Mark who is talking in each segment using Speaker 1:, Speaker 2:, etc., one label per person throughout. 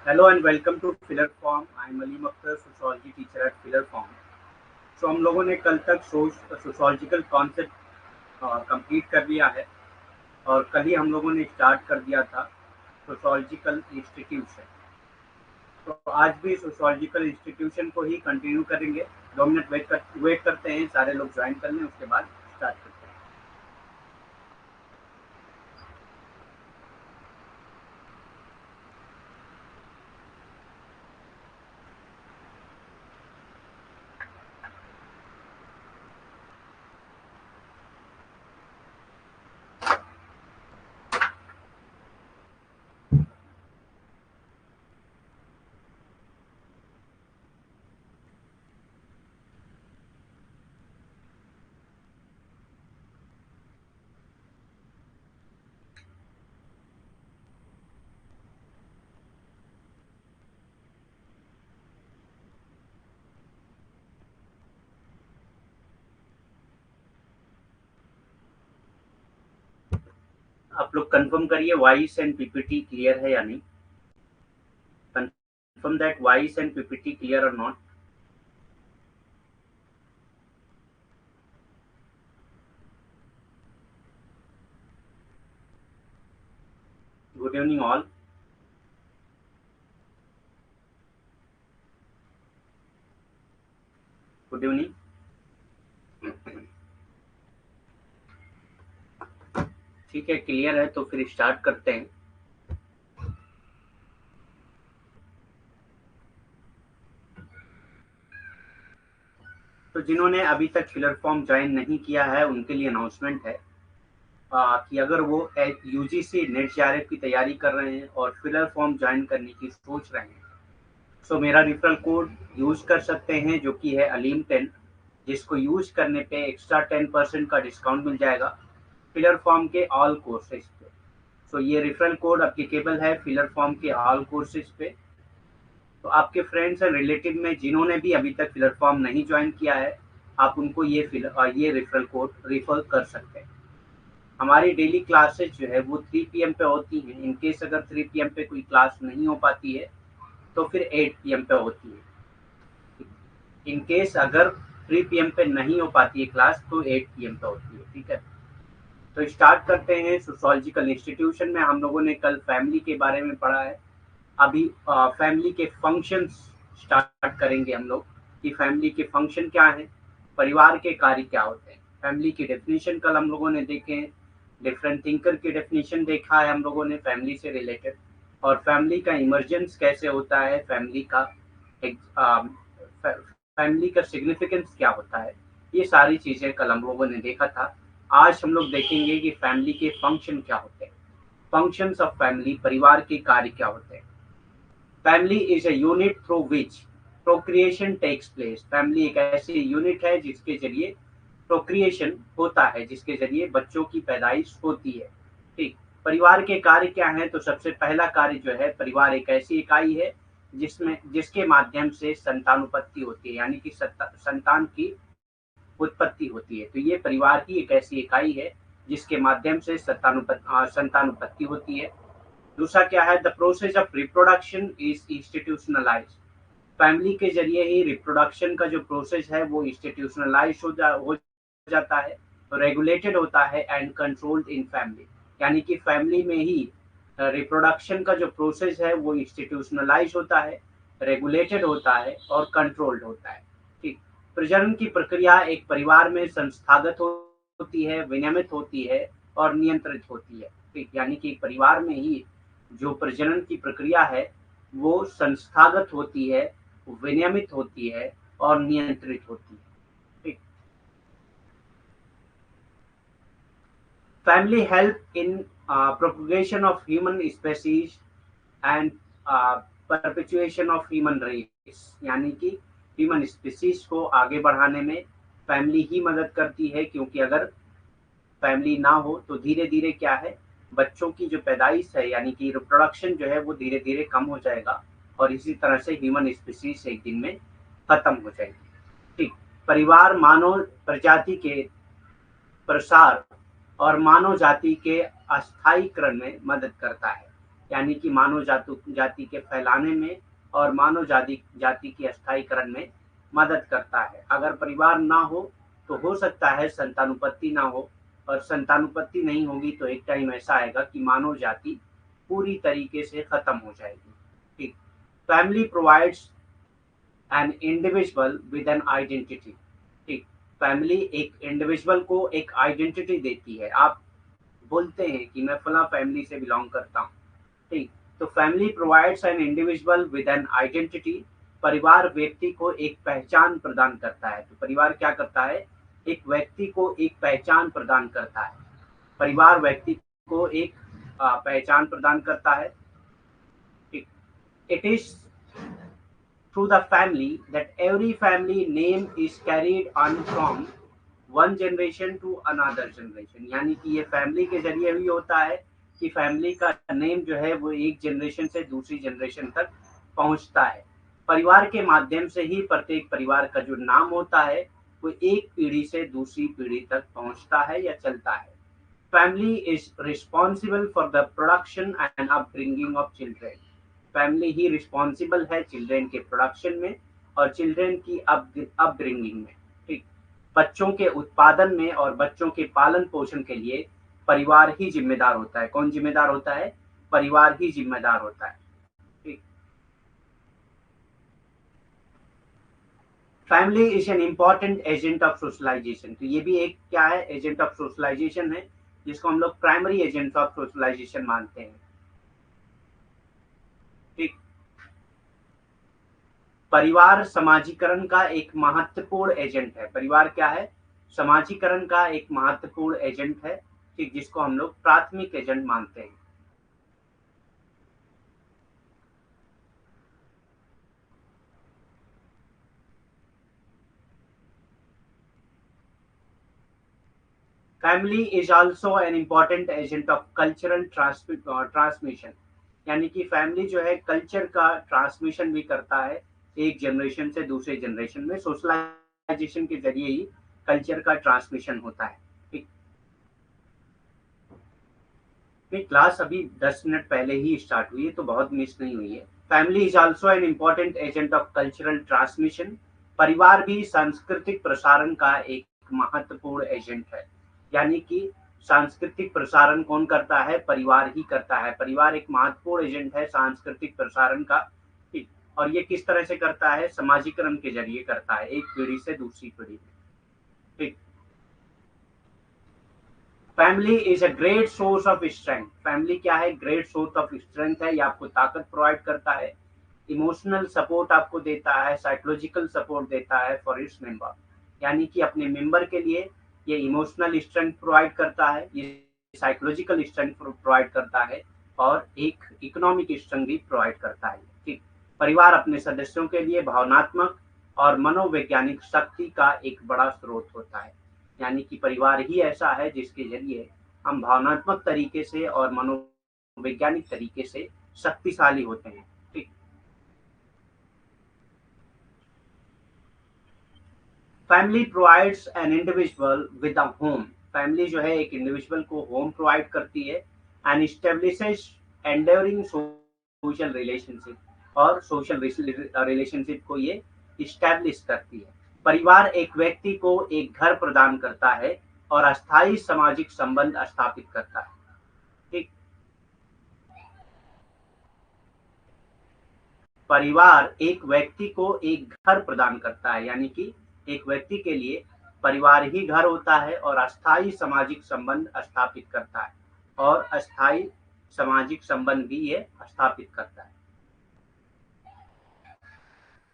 Speaker 1: Hello and welcome to Filler Form. I am Alim Akhtar, sociology teacher at Filler Form. हम लोगों ने कल तक सोशोलॉजिकल कॉन्सेप्ट कंप्लीट कर लिया है और कल ही हम लोगों ने स्टार्ट कर दिया था सोशोलॉजिकल इंस्टीट्यूशन। तो आज भी सोशोलॉजिकल इंस्टीट्यूशन को ही कंटिन्यू करेंगे। 2 मिनट वेट करते हैं, सारे लोग ज्वाइन कर लें, उसके बाद स्टार्ट करते हैं। आप लोग कंफर्म करिए वॉइस एंड पीपीटी क्लियर है या नहीं। Confirm that voice and PPT clear और not. Good evening all. Good evening. ठीक है, क्लियर है तो फिर स्टार्ट करते हैं। तो जिन्होंने अभी तक फिलर फॉर्म ज्वाइन नहीं किया है उनके लिए अनाउंसमेंट है कि अगर वो यूजीसी नेट जेआरएफ की तैयारी कर रहे हैं और फिलर फॉर्म ज्वाइन करने की सोच रहे हैं, सो मेरा रिफरल कोड यूज कर सकते हैं जो कि है अलीम10, जिसको यूज करने पे एक्स्ट्रा 10% का डिस्काउंट मिल जाएगा फिलर फॉर्म के ऑल कोर्सेज पे। सो ये रेफरल कोड अप्लीकेबल है फिलर फॉर्म के ऑल कोर्सेज पे। तो आपके फ्रेंड्स एंड रिलेटिव में जिन्होंने भी अभी तक फिलर फॉर्म नहीं ज्वाइन किया है, आप उनको ये रेफरल कोड रेफर कर सकते हैं। हमारी डेली क्लासेस जो है वो 3 PM पे होती हैं। इन केस अगर 3 PM पे कोई क्लास नहीं हो पाती है तो फिर 8 PM पे होती है। इन केस अगर 3 PM पे नहीं हो पाती है क्लास तो 8 PM पे होती है। ठीक है, तो स्टार्ट करते हैं। सोशोलॉजिकल इंस्टीट्यूशन में हम लोगों ने कल फैमिली के बारे में पढ़ा है। अभी फैमिली के फंक्शंस स्टार्ट करेंगे हम लोग कि फैमिली के फंक्शन क्या है, परिवार के कार्य क्या होते हैं। फैमिली की डेफिनेशन कल हम लोगों ने देखे हैं, डिफरेंट थिंकर की डेफिनेशन देखा है हम लोगों ने फैमिली से रिलेटेड, और फैमिली का इमर्जेंस कैसे होता है, फैमिली का सिग्निफिकेंस क्या होता है, ये सारी चीजें कल हम लोगों ने देखा था। आज हम लोग देखेंगे कि फैमिली के फंक्शन क्या होते हैं, फंक्शंस ऑफ फैमिली, परिवार के कार्य क्या होते हैं। Family is a unit through which procreation takes place. Family एक ऐसी यूनिट है जिसके जरिए प्रोक्रिएशन होता है, जिसके जरिए बच्चों की पैदाइश होती है। ठीक, परिवार के कार्य क्या हैं? तो सबसे पहला कार्य जो है, परिवार एक ऐसी इकाई है जिसके माध्यम से संतानुपत्ति होती है, यानी कि संतान की उत्पत्ति होती है। तो ये परिवार की एक ऐसी इकाई है जिसके माध्यम से संतानुपत्ति होती है। दूसरा क्या है? The process of reproduction is institutionalise. Family के जरिए ही रिप्रोडक्शन का जो प्रोसेस है वो इंस्टीट्यूशनलाइज हो जाता है, रेगुलेटेड होता है एंड कंट्रोल्ड इन फैमिली। यानी कि फैमिली में ही रिप्रोडक्शन का जो प्रोसेस है वो इंस्टीट्यूशनलाइज होता है, रेगुलेटेड होता है और कंट्रोल्ड होता है। ठीक, प्रजनन की प्रक्रिया एक परिवार में संस्थागत होती है, विनियमित होती है और नियंत्रित होती है। ठीक, यानी कि परिवार में ही जो प्रजनन की प्रक्रिया है वो संस्थागत होती है, विनियमित होती है और नियंत्रित होती है। ठीक, family help in propagation of human species and perpetuation of human race. यानी कि ह्यूमन स्पीसीज को आगे बढ़ाने में फैमिली ही मदद करती है, क्योंकि अगर फैमिली ना हो तो धीरे धीरे क्या है, बच्चों की जो पैदाइश है यानी कि रिप्रोडक्शन जो है वो धीरे धीरे कम हो जाएगा और इसी तरह से ह्यूमन स्पीसीज एक दिन में खत्म हो जाएगी। ठीक, परिवार मानव प्रजाति के प्रसार और मानव जाति के अस्थायीकरण में मदद करता है। यानी कि मानव जाति के फैलाने में और मानव जाति जाति के स्थायीकरण में मदद करता है। अगर परिवार ना हो तो हो सकता है संतानुपत्ति ना हो, और संतानुपत्ति नहीं होगी तो एक टाइम ऐसा आएगा कि मानव जाति पूरी तरीके से खत्म हो जाएगी। ठीक। Family provides an individual with an identity. ठीक। फैमिली एक इंडिविजुअल को एक आइडेंटिटी देती है। आप बोलते हैं कि मैं फला फैमिली से बिलोंग करता हूँ। ठीक। तो family provides an individual with an identity. परिवार व्यक्ति को एक पहचान प्रदान करता है। तो परिवार क्या करता है? एक व्यक्ति को एक पहचान प्रदान करता है। परिवार व्यक्ति को एक पहचान प्रदान करता है। It is through the family that every family name is carried on from one generation to another generation. यानी कि ये फैमिली के जरिए भी होता है कि फैमिली का नेम जो है वो एक जनरेशन से दूसरी जनरेशन तक पहुंचता है। परिवार के माध्यम से ही प्रत्येक परिवार का जो नाम होता है वो एक पीढ़ी से दूसरी पीढ़ी तक पहुंचता है या चलता है। Family is responsible for the production and upbringing of children. Family he responsible है चिल्ड्रेन के प्रोडक्शन में और चिल्ड्रेन की अपब्रिंगिंग में। ठीक। बच्चों के उत्पादन में और बच्चों के पालन पोषण के लिए परिवार ही जिम्मेदार होता है। कौन जिम्मेदार होता है? परिवार ही जिम्मेदार होता है। ठीक। Family is an important agent of socialisation. तो ये भी एक क्या है? एजेंट ऑफ सोशलाइजेशन है, जिसको हम लोग प्राइमरी एजेंट ऑफ सोशलाइजेशन मानते हैं। ठीक। परिवार समाजीकरण का एक महत्वपूर्ण एजेंट है। परिवार क्या है? समाजीकरण का एक महत्वपूर्ण एजेंट है। ठीक। जिसको हम लोग प्राथमिक एजेंट मानते हैं। Family is also an important agent of cultural transmission. यानी कि फैमिली जो है कल्चर का ट्रांसमिशन भी करता है एक जनरेशन से दूसरे जनरेशन में। सोशलाइजेशन के जरिए ही कल्चर का ट्रांसमिशन होता है। ठीक। नहीं, क्लास अभी 10 मिनट पहले ही स्टार्ट हुई है तो बहुत मिस नहीं हुई है। Family is also an important agent of cultural transmission. परिवार भी सांस्कृतिक प्रसारण का एक महत्वपूर्ण एजेंट है। यानी कि सांस्कृतिक प्रसारण कौन करता है? परिवार ही करता है। परिवार एक महत्वपूर्ण एजेंट है सांस्कृतिक प्रसारण का। ठीक। और ये किस तरह से करता है? समाजीकरण के जरिए करता है, एक पीढ़ी से दूसरी पीढ़ी में। ठीक। Family is a great source of strength. Family क्या है? ग्रेट सोर्स ऑफ स्ट्रेंथ है। ये आपको ताकत प्रोवाइड करता है, इमोशनल सपोर्ट आपको देता है, साइकोलॉजिकल सपोर्ट देता है फॉर इट्स मेंबर। यानी कि अपने मेंबर के लिए ये इमोशनल स्ट्रेंथ प्रोवाइड करता है, ये साइकोलॉजिकल स्ट्रेंथ प्रोवाइड करता है और एक इकोनॉमिक स्ट्रेंथ भी प्रोवाइड करता है। ठीक। परिवार अपने सदस्यों के लिए भावनात्मक और मनोवैज्ञानिक शक्ति का एक बड़ा स्रोत होता है। यानी कि परिवार ही ऐसा है जिसके जरिए हम भावनात्मक तरीके से और मनोवैज्ञानिक तरीके से शक्तिशाली होते हैं। ठीक। Family provides an individual with a home. Family जो है एक इंडिविजुअल को होम प्रोवाइड करती है and establishes enduring social relationship. और सोशल रिलेशनशिप को ये इस्टेब्लिश करती है। परिवार एक व्यक्ति को एक घर प्रदान करता है और अस्थायी सामाजिक संबंध स्थापित करता है। ठीक। परिवार एक व्यक्ति को एक घर प्रदान करता है। यानी कि एक व्यक्ति के लिए परिवार ही घर होता है और अस्थायी सामाजिक संबंध स्थापित करता है, और अस्थायी सामाजिक संबंध भी ये स्थापित करता है।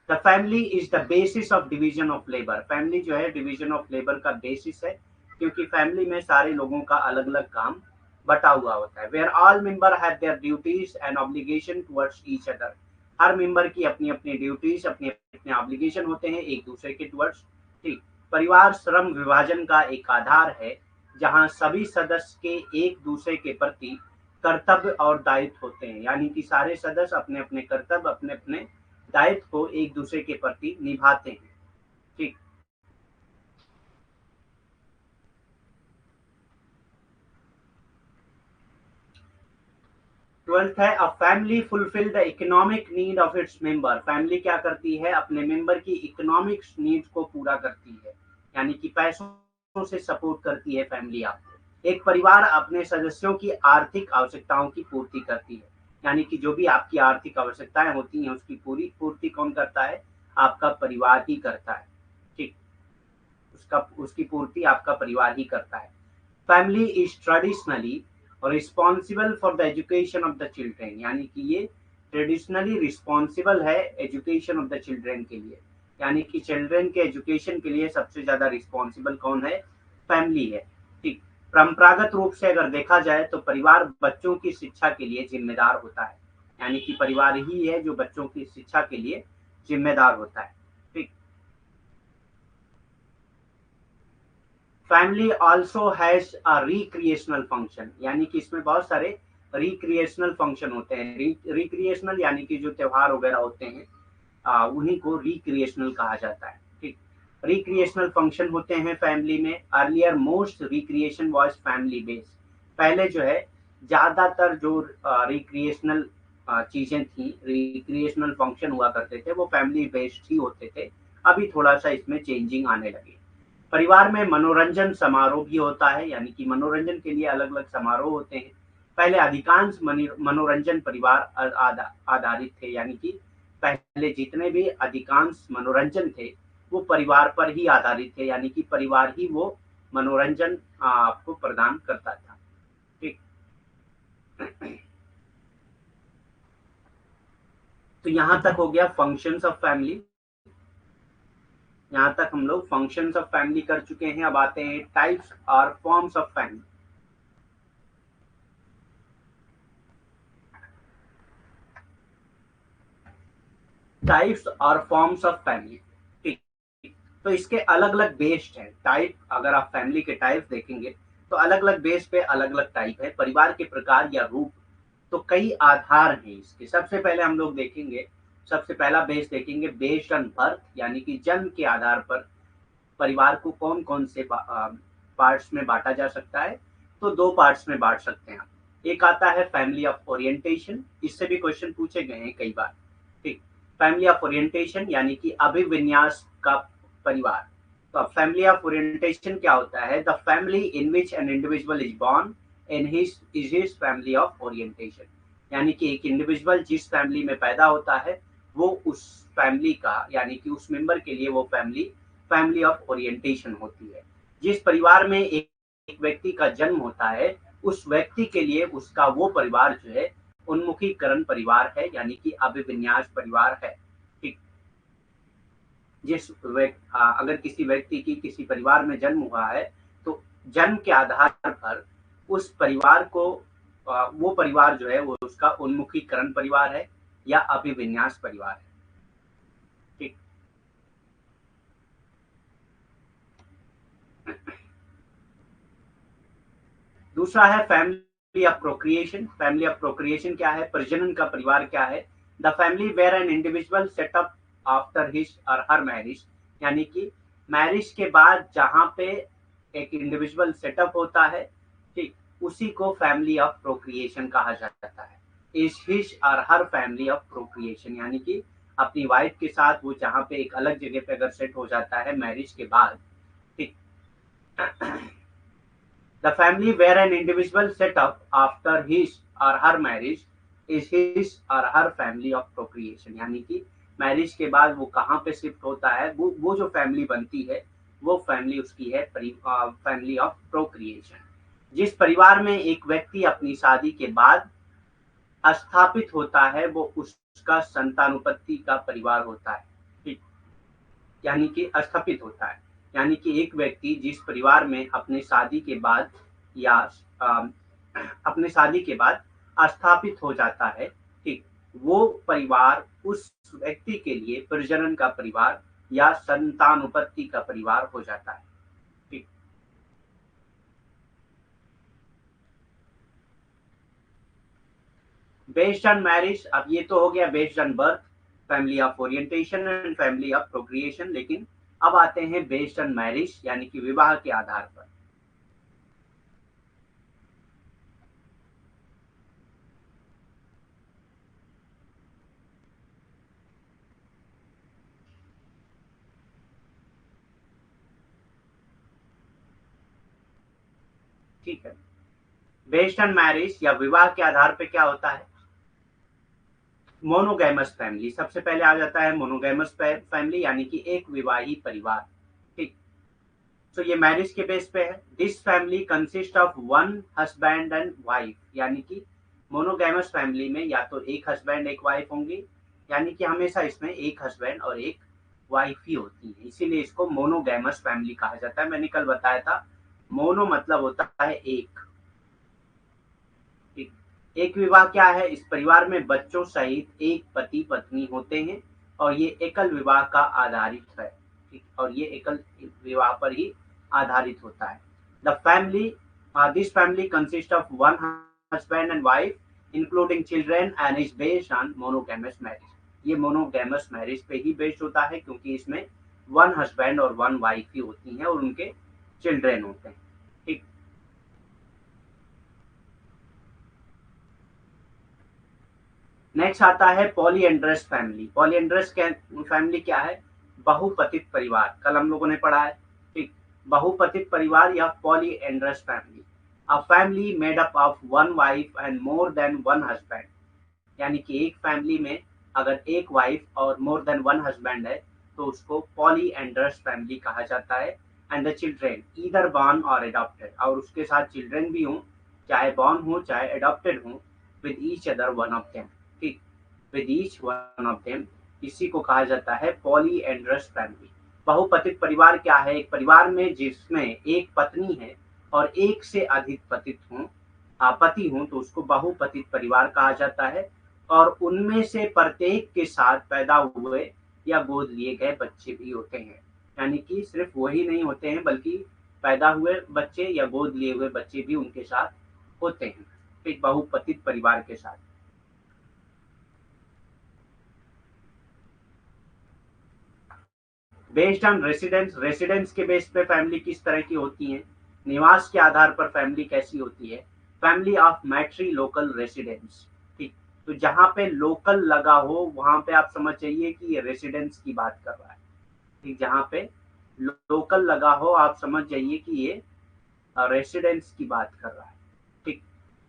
Speaker 1: The family is the basis of division of labour. Family जो है डिवीजन ऑफ लेबर का बेसिस है, क्योंकि फैमिली में सारे लोगों का अलग अलग काम बटा हुआ होता है। Where all member have their duties and obligation towards each other. हर मेंबर की अपनी अपनी ड्यूटीज, अपने अपने ऑब्लिगेशन होते हैं एक दूसरे के टुवर्ड्स। ठीक। परिवार श्रम विभाजन का एक आधार है, जहां सभी सदस्य के एक दूसरे के प्रति कर्तव्य और दायित्व होते हैं। यानी कि सारे सदस्य अपने अपने कर्तव्य, अपने अपने दायित्व को एक दूसरे के प्रति निभाते हैं। ठीक। ट्वेल्थ है, a family fulfil the economic need of its member. Family क्या करती है, अपने मेंबर की इकोनॉमिक नीड्स को पूरा करती है, यानी कि पैसों से सपोर्ट करती है फैमिली आपको। एक परिवार अपने सदस्यों की आर्थिक आवश्यकताओं की पूर्ति करती है, यानी कि जो भी आपकी आर्थिक आवश्यकताएं होती हैं उसकी पूरी पूर्ति कौन करता है, आपका परिवार ही करता है। ठीक, उसका उसकी पूर्ति आपका परिवार ही करता है। Family is traditionally responsible for the education of the children, यानी कि ये ट्रेडिशनली रिस्पॉन्सिबल है एजुकेशन ऑफ द चिल्ड्रेन के लिए, यानी कि चिल्ड्रेन के एजुकेशन के लिए सबसे ज्यादा रिस्पॉन्सिबल कौन है, फैमिली है। ठीक, परंपरागत रूप से अगर देखा जाए तो परिवार बच्चों की शिक्षा के लिए जिम्मेदार होता है, यानी कि परिवार ही है जो बच्चों की शिक्षा के लिए जिम्मेदार होता है। ठीक, family also has a recreational function, यानी कि इसमें बहुत सारे रिक्रिएशनल फंक्शन होते हैं। रिक्रिएशनल यानी कि जो त्योहार वगैरह होते हैं, उन्हीं को रिक्रिएशनल कहा जाता है। ठीक, रिक्रिएशनल फंक्शन होते हैं फैमिली में। Earlier most recreation was family based, पहले जो है ज्यादातर जो रिक्रिएशनल चीजें थी, रिक्रिएशनल फंक्शन हुआ करते थे, वो फैमिली बेस्ड ही होते थे। अभी थोड़ा सा इसमें चेंजिंग आने लगी। परिवार में मनोरंजन समारोह भी होता है, यानी कि मनोरंजन के लिए अलग अलग समारोह होते हैं। पहले अधिकांश मनोरंजन परिवार आधारित थे, यानी कि पहले जितने भी अधिकांश मनोरंजन थे वो परिवार पर ही आधारित थे, यानी कि परिवार ही वो मनोरंजन आपको प्रदान करता था। ठीक, तो यहाँ तक हो गया फंक्शंस ऑफ फैमिली। यहाँ तक हम लोग फंक्शंस ऑफ फैमिली कर चुके हैं। अब आते हैं टाइप्स और फॉर्म्स ऑफ फैमिली। टाइप्स और फॉर्म्स ऑफ फैमिली। ठीक, तो इसके अलग अलग बेस्ड है टाइप। अगर आप फैमिली के टाइप देखेंगे तो अलग अलग बेस पे अलग अलग टाइप है। परिवार के प्रकार या रूप तो कई आधार हैं इसके। सबसे पहले हम लोग देखेंगे, सबसे पहला बेस देखेंगे बेस्ड ऑन बर्थ, यानी कि जन्म के आधार पर परिवार को कौन कौन से पार्ट्स में बांटा जा सकता है। तो दो पार्ट्स में बांट सकते हैं आप। एक आता है फैमिली ऑफ ओरिएंटेशन, इससे भी क्वेश्चन पूछे गए हैं कई बार। ठीक, फैमिली ऑफ ओरिएंटेशन यानी कि अभिविन्यास का परिवार। तो अब फैमिली ऑफ ओरिएंटेशन क्या होता है, the family in which an individual is born in his is his family of orientation, यानी कि एक इंडिविजुअल जिस फैमिली में पैदा होता है वो उस फैमिली का, यानी कि उस मेंबर के लिए वो फैमिली फैमिली ऑफ ओरिएंटेशन होती है। जिस परिवार में एक व्यक्ति का जन्म होता है उस व्यक्ति के लिए उसका वो परिवार जो है उन्मुखीकरण परिवार है, यानी कि अभिविन्यास परिवार है। ठीक, अगर किसी व्यक्ति की किसी परिवार में जन्म हुआ है तो जन्म के आधार पर उस परिवार को वो परिवार जो है वो उसका उन्मुखीकरण परिवार है या अभिविन्यास परिवार है। ठीक, दूसरा है family of procreation. Family of procreation क्या है, प्रजनन का परिवार क्या है, the family where an individual setup after his or her marriage, यानी कि मैरिज के बाद जहाँ पे एक इंडिविजुअल सेटअप होता है, ठीक, उसी को फैमिली ऑफ प्रोक्रिएशन कहा जाता है। Is his or her family of procreation, यानी कि अपनी वाइफ के साथ वो जहाँ पे एक अलग जगह पे अगर सेट हो जाता है मैरिज के बाद। ठीक, the family where an individual set up after his or her marriage is his or her family of procreation, यानी कि मैरिज के बाद वो कहाँ पे शिफ्ट होता है, वो जो फैमिली बनती है वो फैमिली उसकी है फैमिली ऑफ प्रोक्रिएशन। जिस परिवार में एक व्यक्ति अपनी शादी के बाद स्थापित होता है वो उसका संतानुपत्ति का परिवार होता है। ठीक, यानी कि स्थापित होता है, यानी कि एक व्यक्ति जिस परिवार में अपने शादी के बाद या अ, अपने शादी के बाद स्थापित हो जाता है, ठीक, वो परिवार उस व्यक्ति के लिए प्रजनन का परिवार या संतानुपत्ति का परिवार हो जाता है। ठीक, बेस्ड ऑन मैरिज, अब ये तो हो गया based on birth, family of orientation and family of procreation. लेकिन अब आते हैं बेस्ड ऑन मैरिज, यानी कि विवाह के आधार पर। ठीक है। बेस्ड ऑन मैरिज या विवाह के आधार पे क्या होता है, मोनोगैमस फैमिली। सबसे पहले आ जाता है मोनोगैमस फैमिली, यानी कि एक विवाही परिवार। ठीक। तो ये मैरिज के बेस पे है। This family consist of one husband and wife, यानी कि मोनोगैमस फैमिली में या तो एक हस्बैंड एक वाइफ होंगी, यानी कि हमेशा इसमें एक हस्बैंड और एक वाइफ ही होती है, इसीलिए इसको मोनोगैमस फैमिली कहा जाता है। मैंने कल बताया था, मोनो मतलब होता है एक। ठीक। एक विवाह क्या है, इस परिवार में बच्चों सहित एक पति पत्नी होते हैं और ये एकल विवाह का आधारित है। ठीक। और ये एकल विवाह पर ही आधारित होता है। The family, this family consist of one husband and wife including children and is based on monogamous marriage. ये मोनोगैमस मैरिज पे ही बेस्ड होता है, क्योंकि इसमें वन हस्बैंड और वन वाइफ ही होती हैं और उनके चिल्ड्रेन होते हैं। ठीक। नेक्स्ट आता है पॉलीएंड्रस फैमिली। पॉलीएंड्रस फैमिली क्या है, बहुपतित परिवार। कल हम लोगों ने पढ़ा है। ठीक। बहुपतित परिवार या polyandrous family, a family made up of one wife and more than one husband, यानी कि एक फैमिली में अगर एक वाइफ और मोर देन वन हस्बैंड है तो उसको पॉलीएंड्रस फैमिली कहा जाता है। And the children either born और अडॉप्टेड, और उसके साथ चिल्ड्रेन भी हों, चाहे बॉर्न हो चाहे अडॉप्टेड हो, with each other one of them. ठीक। With each one of them, इसी को कहा जाता है पॉलीएंड्रस फैमिली। बहुपतित परिवार क्या है, एक परिवार में जिसमें एक पत्नी है और एक से अधिक पति हों तो उसको बहुपतित परिवार कहा जाता है। और उनमें से प्रत्येक के साथ पैदा हुए या गोद लिए गए बच्चे भी होते हैं, यानी कि सिर्फ वही नहीं होते हैं बल्कि पैदा हुए बच्चे या गोद लिए हुए बच्चे भी उनके साथ होते हैं, एक बहुपतित परिवार के साथ। बेस्ड ऑन रेसिडेंस, रेसिडेंस के बेस पे फैमिली किस तरह की होती है, निवास के आधार पर फैमिली कैसी होती है, family of matrilocal residence. ठीक। तो जहां पे लोकल लगा हो वहां पे आप समझ जाइए कि ये रेसिडेंस की बात कर रहा है। ठीक। जहां पे लोकल लगा हो आप समझ जाइए कि ये रेसिडेंस की बात कर रहा है। ठीक।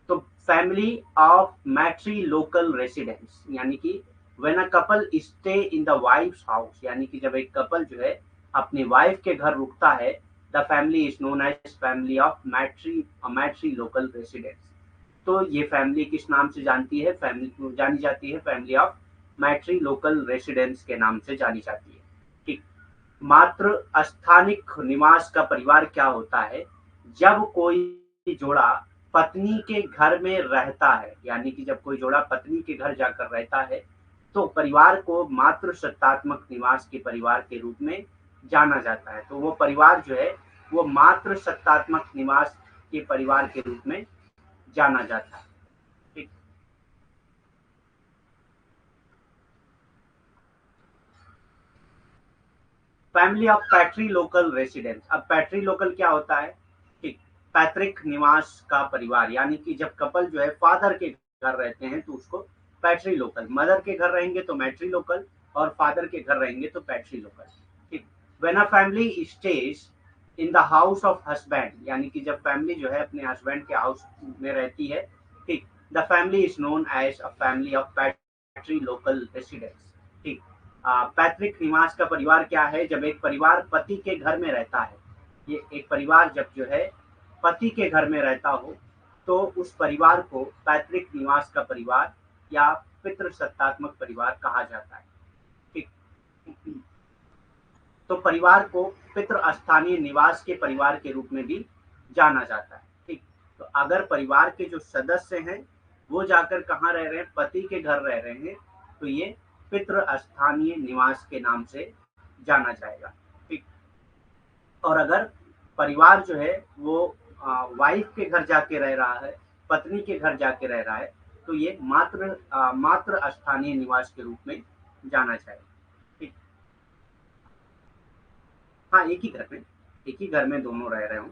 Speaker 1: तो family of matrilocal residence, यानी कि when a couple stay in the wife's house, यानी कि जब एक कपल जो है अपनी वाइफ के घर रुकता है, the family is known as family of matrilocal residence. तो ये फैमिली किस नाम से जानती है, फैमिली जानी जाती है family of matrilocal residence के नाम से जानी जाती है। ठीक। मात्र स्थानिक निवास का परिवार क्या होता है, जब कोई जोड़ा पत्नी के घर में रहता है, यानी कि जब कोई जोड़ा पत्नी के घर जाकर रहता है तो परिवार को मातृ सत्तात्मक निवास के परिवार के रूप में जाना जाता है। तो वो परिवार जो है वो मातृ सत्तात्मक निवास के परिवार के रूप में जाना जाता है। ठीक। Family of patrilocal residence. अब पैट्री लोकल क्या होता है, ठीक, पैतृक निवास का परिवार, यानी कि जब कपल जो है फादर के घर रहते हैं तो उसको पैट्री लोकल, मदर के घर रहेंगे तो मैट्री लोकल और फादर के घर रहेंगे तो पैट्री लोकल। ठीक। When a family stage in the house of husband, यानी कि जब फैमिली जो है अपने हस्बैंड के हाउस में रहती है, ठीक, the family is known as a family of patrilocal residence. ठीक। पैतृक निवास का परिवार क्या है, जब एक परिवार पति के घर में रहता है, ये एक परिवार जब जो है पति के घर में रहता हो तो उस परिवार को पैतृक निवास का परिवार या पितृसत्तात्मक परिवार कहा जाता है। ठीक। तो परिवार को पितृ स्थानीय निवास के परिवार के रूप में भी जाना जाता है। ठीक। तो अगर परिवार के जो सदस्य हैं वो जाकर कहाँ रह रहे हैं, पति के घर रह रहे हैं, तो ये पितृ स्थानीय निवास के नाम से जाना जाएगा। ठीक। और अगर परिवार जो है वो वाइफ के घर जाके रह रहा है, पत्नी के घर जाके रह रहा है, तो ये मात्र स्थानीय निवास के रूप में जाना जाएगा। ठीक। हाँ, एक ही घर में दोनों रह रहे हों।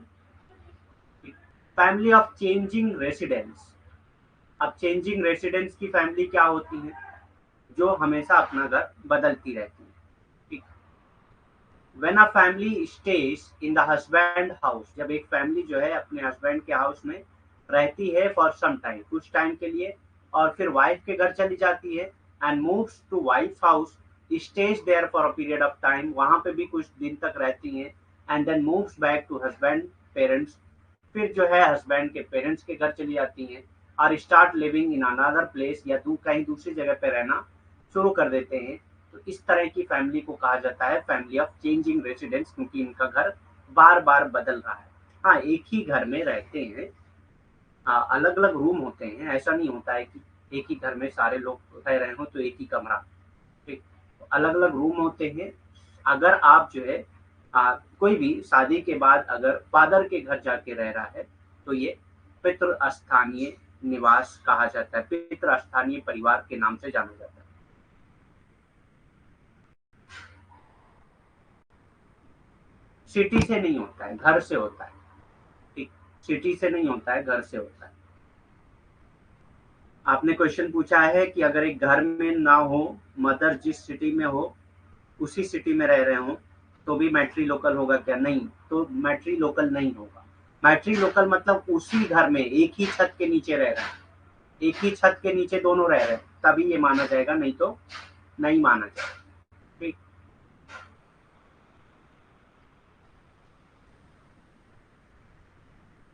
Speaker 1: Family of changing residence. अब चेंजिंग रेसिडेंस की फैमिली क्या होती है, जो हमेशा अपना घर बदलती रहती है। ठीक। When a family stage in the husband house, जब एक फैमिली जो है अपने हस्बैंड के हाउस में रहती है फॉर सम टाइम, कुछ टाइम के लिए, और फिर वाइफ के घर चली जाती है and moves to wife house, stays there for a period of time, वहां पे भी कुछ दिन तक रहती हैं, and then moves back to husband parents, फिर जो है हस्बैंड के पेरेंट्स के घर चली जाती हैं और start living in another place, या कहीं दूसरी जगह पे रहना शुरू कर देते हैं। तो इस तरह की फैमिली को कहा जाता है फैमिली ऑफ चेंजिंग रेसिडेंस, क्योंकि इनका घर बार बार बदल रहा है। हाँ, एक ही घर में रहते हैं, हाँ, अलग अलग रूम होते हैं, ऐसा नहीं होता है कि एक ही घर में सारे लोग रह रहे हो तो एक ही कमरा, ठीक, अलग अलग रूम होते हैं। अगर आप जो है कोई भी शादी के बाद अगर फादर के घर जाके रह रहा है तो ये पितृ स्थानीय निवास कहा जाता है, पितृ स्थानीय परिवार के नाम से जाना जाता है। सिटी से नहीं होता है, घर से होता है। ठीक, सिटी से नहीं होता है, घर से होता है। आपने क्वेश्चन पूछा है कि अगर एक घर में ना हो, मदर जिस सिटी में हो उसी सिटी में रह रहे हो तो भी मैट्री लोकल होगा क्या? नहीं, तो मैट्री लोकल नहीं होगा। मैट्री लोकल मतलब उसी घर में एक ही छत के नीचे रह रहे हैं, एक ही छत के नीचे दोनों रह रहे हैं, तभी ये माना जाएगा, नहीं तो नहीं माना जाएगा। ठीक,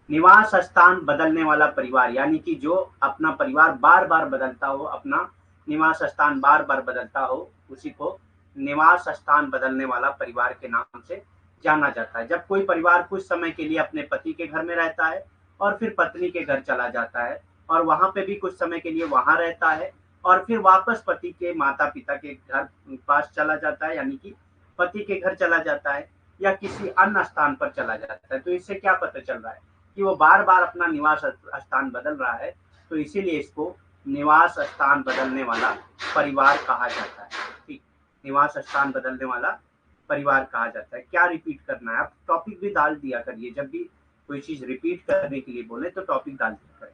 Speaker 1: निवास स्थान बदलने वाला परिवार, यानी कि जो अपना परिवार बार बार बदलता हो, अपना निवास स्थान बार बार बदलता हो, उसी को निवास स्थान बदलने वाला परिवार के नाम से जाना जाता है। जब कोई परिवार कुछ समय के लिए अपने पति के घर में रहता है और फिर पत्नी के घर चला जाता है और वहां पे भी कुछ समय के लिए वहां रहता है और फिर वापस पति के माता पिता के घर पास चला जाता है, यानी कि पति के घर चला जाता है या किसी अन्य स्थान पर चला जाता है, तो इससे क्या पता चल रहा है कि वो बार बार अपना निवास स्थान बदल रहा है, तो इसीलिए इसको निवास स्थान बदलने वाला परिवार कहा जाता है। ठीक, निवास स्थान बदलने वाला परिवार कहा जाता है। क्या रिपीट करना है? आप टॉपिक भी डाल दिया करिए, जब भी कोई चीज रिपीट करने के लिए बोले तो टॉपिक डाल दिया करें।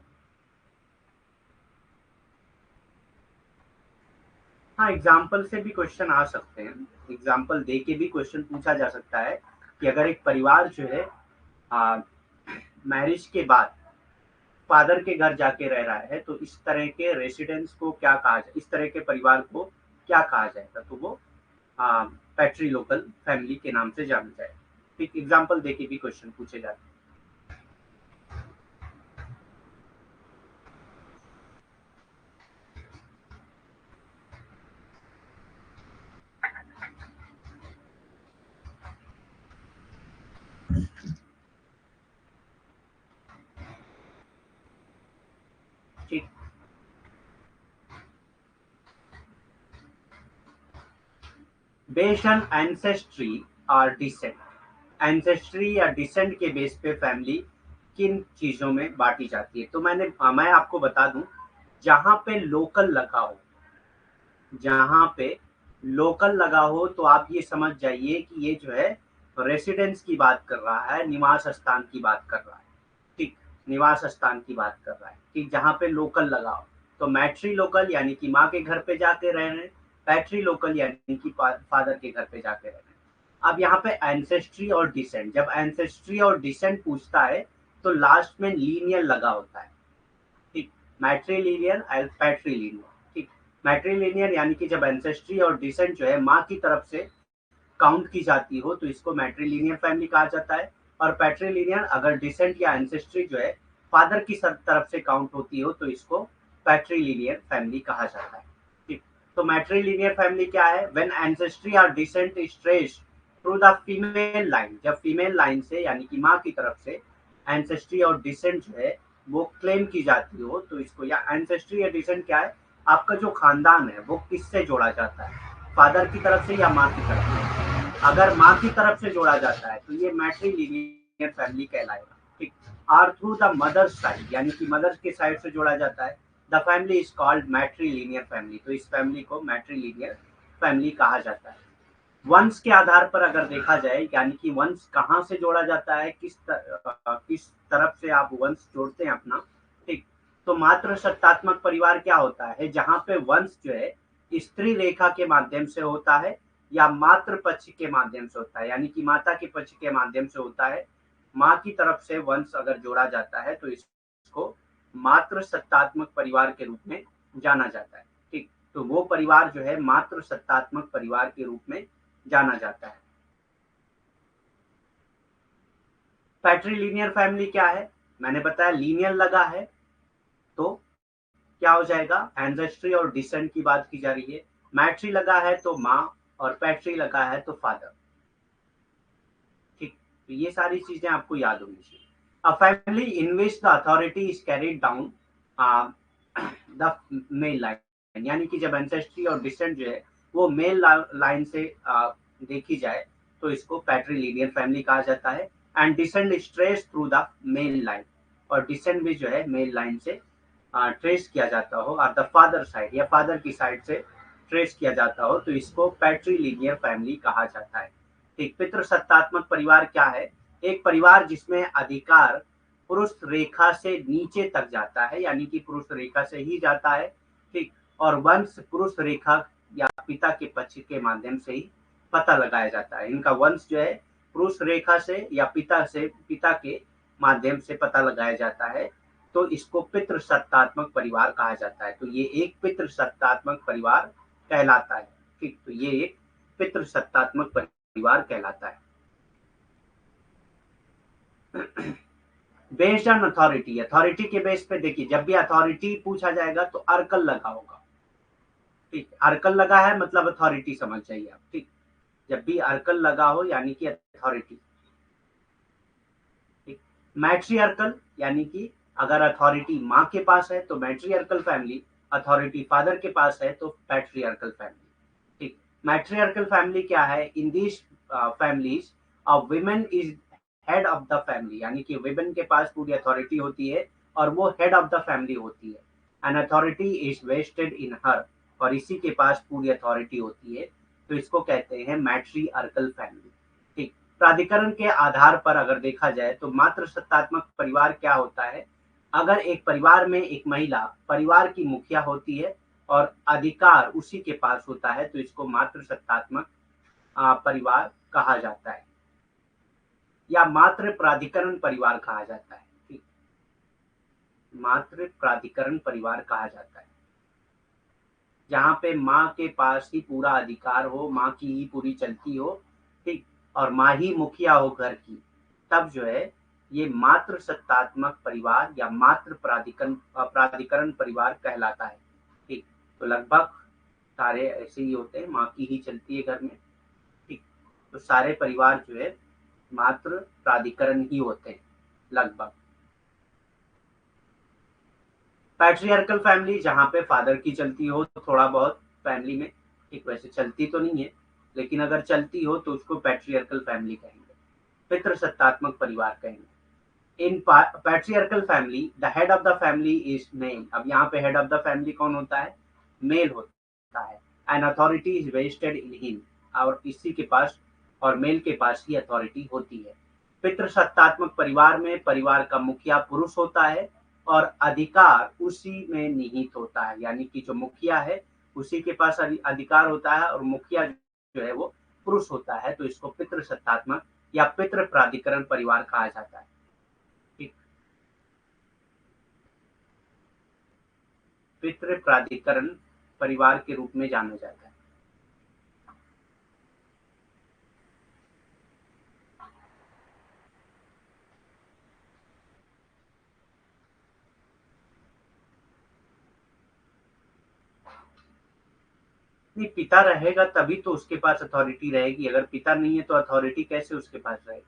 Speaker 1: हाँ, एग्जाम्पल से भी क्वेश्चन आ सकते हैं, एग्जाम्पल दे के भी क्वेश्चन पूछा जा सकता है कि अगर एक परिवार जो है मैरिज के बाद फादर के घर जाके रह रहा है तो इस तरह के रेसिडेंस को क्या कहा जाए, इस तरह के परिवार को क्या कहा जाएगा? तो वो पैट्री लोकल फैमिली के नाम से जाना जाए। ठीक, एग्जाम्पल देके भी क्वेश्चन पूछे जाते हैं। ठीक, based on ancestry or decent, ancestry या डिसेंट के बेस पे फैमिली किन चीजों में बांटी जाती है? तो मैं आपको बता दूं, जहां पे लोकल लगा हो, जहाँ पे लोकल लगा हो तो आप ये समझ जाइए कि ये जो है रेसिडेंस की बात कर रहा है, निवास स्थान की बात कर रहा है। ठीक, निवास स्थान की बात कर रहा है, ठीक, जहाँ पे लोकल लगा हो। तो मैट्री लोकल यानी कि माँ के घर पे जाके रह रहे हैं, पैट्री लोकल यानी कि फादर के घर पे जाके रह रहे हैं। अब यहाँ पे एंसेस्ट्री और डिसेंट, जब एंसेस्ट्री और डिसेंट पूछता है तो लास्ट में लीनियर लगा होता है। ठीक, मैट्रिलिनियर एंड पैट्रिलिनियर। ठीक, मैट्रिलिनियर यानी कि जब एंसेस्ट्री और डिसेंट जो है माँ की तरफ से काउंट की जाती हो तो इसको मैट्रिलिनियर फैमिली कहा जाता है, और पैट्रिलिनियर अगर डिसेंट या एंसेस्ट्री जो है फादर की तरफ से काउंट होती हो तो इसको पैट्रिलिनियर फैमिली कहा जाता है। ठीक, तो मैट्रिलिनियर फैमिली क्या है? When ancestry or descent is traced through the female line, जब फीमेल लाइन से यानी कि माँ की तरफ से एंसेस्ट्री और डिसेंट जो है वो क्लेम की जाती हो तो इसको, या एंसेस्ट्री या डिसेंट क्या है? आपका जो खानदान है वो किससे जोड़ा जाता है, फादर की तरफ से या माँ की तरफ से? अगर माँ की तरफ से जोड़ा जाता है तो ये मैट्रिलिनियर फैमिली कहलाएगा। ठीक, और थ्रू द मदर साइड यानी कि मदर के साइड से जोड़ा जाता है, the family is called matrilineal family, तो इस फैमिली को मैट्रिलिनियर फैमिली कहा जाता है। वंश के आधार पर अगर देखा जाए, यानी कि वंश कहाँ से जोड़ा जाता है, किस तरफ से आप वंश जोड़ते हैं अपना। ठीक, तो मात्र सत्तात्मक परिवार क्या होता है? जहाँ पे वंश जो है स्त्री रेखा के माध्यम से होता है, या मातृ पक्ष के माध्यम से होता है, यानी कि माता के पक्ष के माध्यम से होता है। माँ की तरफ से वंश अगर जोड़ा जाता है तो इसको मातृ सत्तात्मक परिवार के रूप में जाना जाता है। ठीक, तो वो परिवार जो है मातृ सत्तात्मक परिवार के रूप में जाना जाता है। पैट्रीलिनियर फैमिली क्या है? मैंने बताया लीनियर लगा है तो क्या हो जाएगा, एंसेस्ट्री और डिसेंट की बात की जा रही है। मैट्री लगा है तो माँ, और पैट्री लगा है तो फादर। ठीक, तो ये सारी चीजें आपको याद होनी चाहिए। A family in which the authority is carried down the male line, यानी कि जब एंसेस्ट्री और डिसेंट जो है वो मेल लाइन से देखी जाए तो इसको पैट्रीलिनियर फैमिली कहा जाता है। And descent is traced through the male line, और डिसेंट भी जो है मेल लाइन से ट्रेस किया जाता हो, और द फादर साइड या फादर की साइड से ट्रेस किया जाता हो तो इसको पैट्रीलिनियर फैमिली कहा जाता है। ठीक, पितृसत्तात्मक परिवार क्या है? एक परिवार जिसमें अधिकार पुरुष रेखा से नीचे तक जाता है, यानी कि पुरुष रेखा से ही जाता है। ठीक, और वंश पुरुष रेखा या पिता के पक्ष के माध्यम से ही पता लगाया जाता है। इनका वंश जो है पुरुष रेखा से या पिता के माध्यम से पता लगाया जाता है, तो इसको पितृसत्तात्मक परिवार कहा जाता है। तो ये एक पितृसत्तात्मक परिवार कहलाता है। ठीक, तो ये एक पितृसत्तात्मक परिवार कहलाता है। बेस्ड ऑन अथॉरिटी, अथॉरिटी के बेस पे देखिए, जब भी अथॉरिटी पूछा जाएगा तो अर्कल लगा होगा। ठीक, अर्कल लगा है मतलब अथॉरिटी समझ जाइए आप। ठीक, जब भी अर्कल लगा हो यानी कि अथॉरिटी। ठीक, मैट्रियर्कल यानी कि अगर अथॉरिटी माँ के पास है तो मैट्रियर्कल फैमिली, अथॉरिटी फादर के पास है तो पैट्रियर्कल फैमिली। ठीक, मैट्रियर्कल फैमिली क्या है? In this families a women is head of the family, यानी कि वुमेन के पास पूरी अथॉरिटी होती है और वो हेड ऑफ द फैमिली होती है। एंड अथॉरिटी इज वेस्टेड इन हर, और इसी के पास पूरी अथॉरिटी होती है, तो इसको कहते हैं मैट्रियर्कल फैमिली। ठीक, प्राधिकरण के आधार पर अगर देखा जाए तो मातृसत्तात्मक परिवार क्या होता है? अगर एक परिवार में एक महिला परिवार की मुखिया होती है और अधिकार उसी के पास होता है तो इसको मातृसत्तात्मक परिवार कहा जाता है, या मातृ प्राधिकरण परिवार कहा जाता है। ठीक, मातृ प्राधिकरण परिवार कहा जाता है, जहाँ पे माँ के पास ही पूरा अधिकार हो, माँ की ही पूरी चलती हो। ठीक, और माँ ही मुखिया हो घर की, तब जो है ये मातृ सत्तात्मक परिवार या मातृ प्राधिकरण परिवार कहलाता है। ठीक, तो लगभग सारे ऐसे ही होते हैं, माँ की ही चलती है घर में। ठीक, तो सारे परिवार जो है मातृ प्राधिकरण ही होते हैं लगभग। पैट्रियार्कल फैमिली जहाँ पे फादर की चलती हो तो थोड़ा बहुत फैमिली में, ठीक, वैसे चलती तो नहीं है लेकिन अगर चलती हो तो उसको पैट्रियार्कल फैमिली कहेंगे, पितृसत्तात्मक परिवार कहेंगे। In patriarchal family the head of the family is male. अब यहाँ पे हेड ऑफ द फैमिली कौन होता है? मेल होता है। And authority is vested in him, और इसी के पास और मेल के पास ही अथॉरिटी होती है। पितृसत्तात्मक परिवार में परिवार का मुखिया पुरुष होता है और अधिकार उसी में निहित होता है, यानी कि जो मुखिया है उसी के पास अधिकार होता है और मुखिया जो है वो पुरुष होता है, तो इसको पितृसत्तात्मक या पितृ प्राधिकरण परिवार कहा जाता है। ठीक, पितृ प्राधिकरण परिवार के रूप में जाना जाता है। नहीं, पिता रहेगा तभी तो उसके पास अथॉरिटी रहेगी, अगर पिता नहीं है तो अथॉरिटी कैसे उसके पास रहेगी?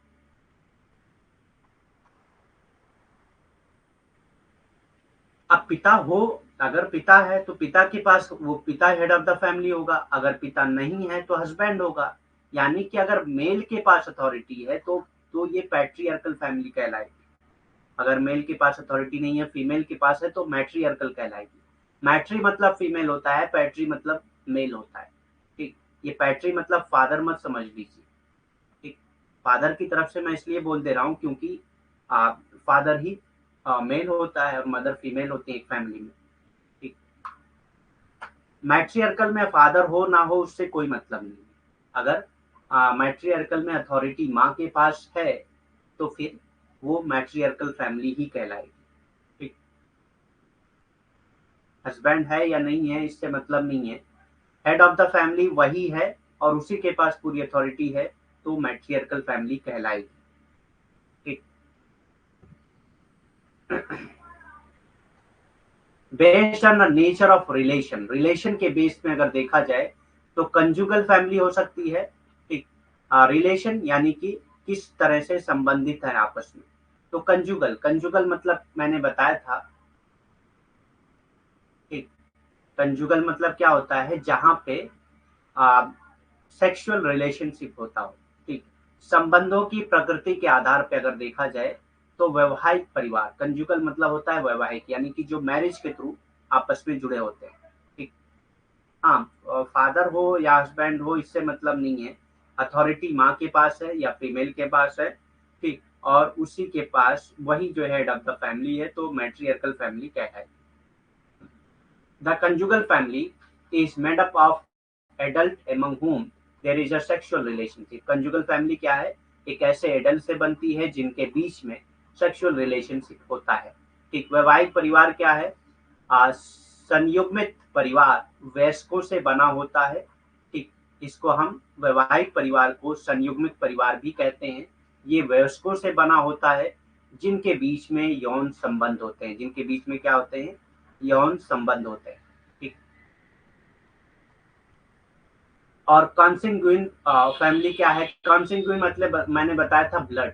Speaker 1: अब पिता हो, अगर पिता है तो पिता के पास वो पिता हेड ऑफ द फैमिली होगा, अगर पिता नहीं है तो हस्बैंड होगा। यानी कि अगर मेल के पास अथॉरिटी है तो ये पैट्रियर्कल फैमिली कहलाएगी। अगर मेल के पास अथॉरिटी नहीं है, फीमेल के पास है तो मैट्रियर्कल कहलाएगी। मैट्री मतलब फीमेल होता है, पैट्री मतलब मेल होता है। ठीक, ये पैट्री मतलब फादर मत समझ लीजिए। ठीक, फादर की तरफ से मैं इसलिए बोल दे रहा हूँ क्योंकि फादर ही मेल होता है और मदर फीमेल होती है एक फैमिली में। ठीक, मैट्रियर्कल में फादर हो ना हो उससे कोई मतलब नहीं। अगर मैट्रियार्कल में अथॉरिटी माँ के पास है तो फिर वो मैट्रियार्कल फैमिली ही कहलाएगी। ठीक, हस्बैंड है या नहीं है इससे मतलब नहीं है, हेड ऑफ द फैमिली वही है और उसी के पास पूरी अथॉरिटी है तो मैट्रियार्कल फैमिली कहलाएगी। ठीक, based on the nature of relation, relation के बेस में अगर देखा जाए तो कंजुगल फैमिली हो सकती है। ठीक, रिलेशन यानी कि किस तरह से संबंधित है आपस में, तो कंजुगल, कंजुगल मतलब मैंने बताया था। ठीक, कंजुगल मतलब क्या होता है, जहां पे सेक्सुअल रिलेशनशिप होता हो। ठीक, संबंधों की प्रकृति के आधार पे अगर देखा जाए तो वैवाहिक परिवार, कंजुगल मतलब होता है वैवाहिक, यानी कि जो मैरिज के थ्रू आपस में जुड़े होते हैं। ठीक, हाँ, फादर हो या हस्बैंड हो इससे मतलब नहीं है, अथॉरिटी माँ के पास है या फीमेल के पास है। ठीक, और उसी के पास वही जो हेड ऑफ द फैमिली है तो मैट्रियर्कल फैमिली कहलाएगी। The conjugal family is made up of adult among whom there is a sexual relationship. Conjugal family क्या है, एक ऐसे एडल्ट से बनती है जिनके बीच में सेक्सुअल रिलेशनशिप होता है। ठीक, वैवाहिक परिवार क्या है, संयुग्मित परिवार वयस्कों से बना होता है। ठीक, इसको हम वैवाहिक परिवार को संयुग्मित परिवार भी कहते हैं। ये वयस्कों से बना होता है जिनके बीच में यौन संबंध होते हैं, जिनके बीच में क्या होते हैं, यौन संबंध होते हैं। ठीक, और कॉन्सिग्यूइन फैमिली क्या है, कॉन्सिग्यूइन मतलब मैंने बताया था ब्लड,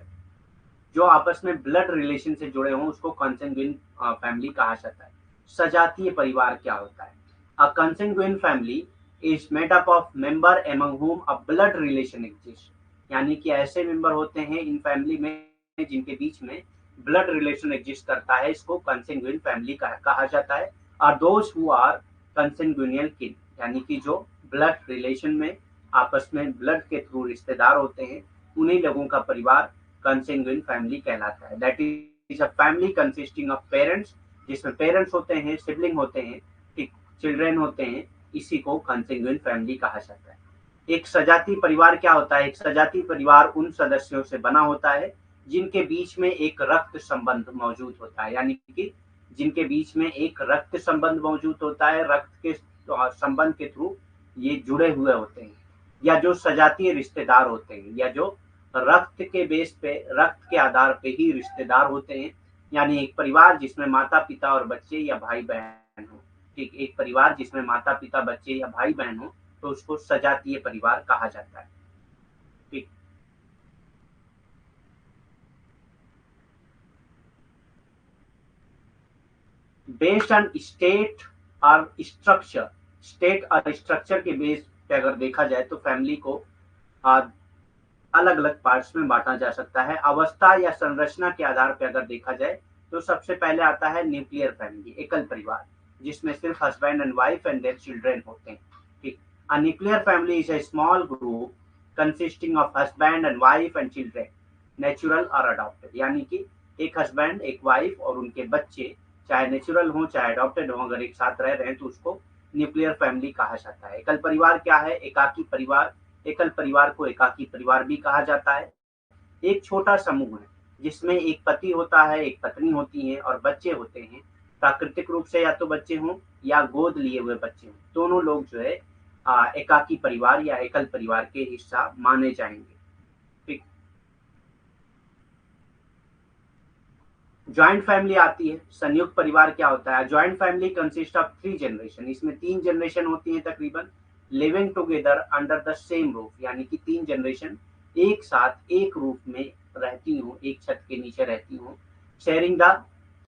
Speaker 1: जो आपस में ब्लड रिलेशन से जुड़े हों उसको कॉन्सिग्यूइन फैमिली कहा जाता है। सजातीय परिवार क्या होता है, a consanguine family is made up of member among whom a blood relation exist, यानी कि ऐसे मेंबर होते हैं इन फैमिली में जिनके बीच में ब्लड रिलेशन एग्जिस्ट करता है, इसको कॉन्सिग्यूइन फैमिली कहा जाता है। और दोज हु आर कंसेंगुइनियल किन, यानी कि जो ब्लड रिलेशन में आपस में ब्लड के थ्रू रिश्तेदार होते हैं, उन्हीं लोगों का परिवार कंसेंगुइन फैमिली कहलाता है। That is a family consisting of parents, जिसमें पेरेंट्स होते हैं, सिबलिंग होते हैं, ठीक, चिल्ड्रेन होते हैं, इसी को कंसेंगुइन फैमिली कहा जाता है। एक सजाती परिवार क्या होता है, एक सजाती परिवार उन सदस्यों से बना होता है जिनके बीच में एक रक्त संबंध मौजूद होता है, यानी कि जिनके बीच में एक रक्त संबंध मौजूद होता है, रक्त के संबंध के थ्रू ये जुड़े हुए होते हैं, या जो सजातीय रिश्तेदार होते हैं, या जो रक्त के बेस पे, रक्त के आधार पे ही रिश्तेदार होते हैं। यानी एक परिवार जिसमें माता पिता और बच्चे या भाई बहन हो। ठीक, एक परिवार जिसमें माता पिता बच्चे या भाई बहन हो तो उसको सजातीय परिवार कहा जाता है। ठीक, बेस्ड ऑन स्टेट और स्ट्रक्चर, स्टेट और स्ट्रक्चर के बेस पे अगर देखा जाए तो फैमिली को अलग अलग पार्ट्स में बांटा जा सकता है। अवस्था या संरचना के आधार पर अगर देखा जाए तो सबसे पहले आता है न्यूक्लियर फैमिली, एकल परिवार, जिसमें सिर्फ husband and wife and their children होते हैं। ठीक, a nuclear family is a small group consisting of husband and wife and children, natural और अडॉप्टेड, यानी कि एक हस्बैंड, एक वाइफ और उनके बच्चे, चाहे नेचुरल हो चाहे अडॉप्टेड हो, अगर एक साथ रह रहे हैं तो उसको न्यूक्लियर फैमिली कहा जाता है। एकल परिवार क्या है, एकाकी परिवार, एकल परिवार को एकाकी परिवार भी कहा जाता है। एक छोटा समूह है जिसमें एक पति होता है, एक पत्नी होती है और बच्चे होते हैं। प्राकृतिक रूप से या तो बच्चे हों या गोद लिए हुए बच्चे हों, दोनों लोग जो है एकाकी परिवार या एकल परिवार के हिस्सा माने जाएंगे। ठीक, जॉइंट फैमिली आती है, संयुक्त परिवार क्या होता है, joint family consist of 3 generation, इसमें 3 जनरेशन होती है तकरीबन, living together under the same roof, यानी कि 3 जनरेशन एक साथ एक रूफ में रहती हूँ, एक छत के नीचे रहती हूँ, शेयरिंग द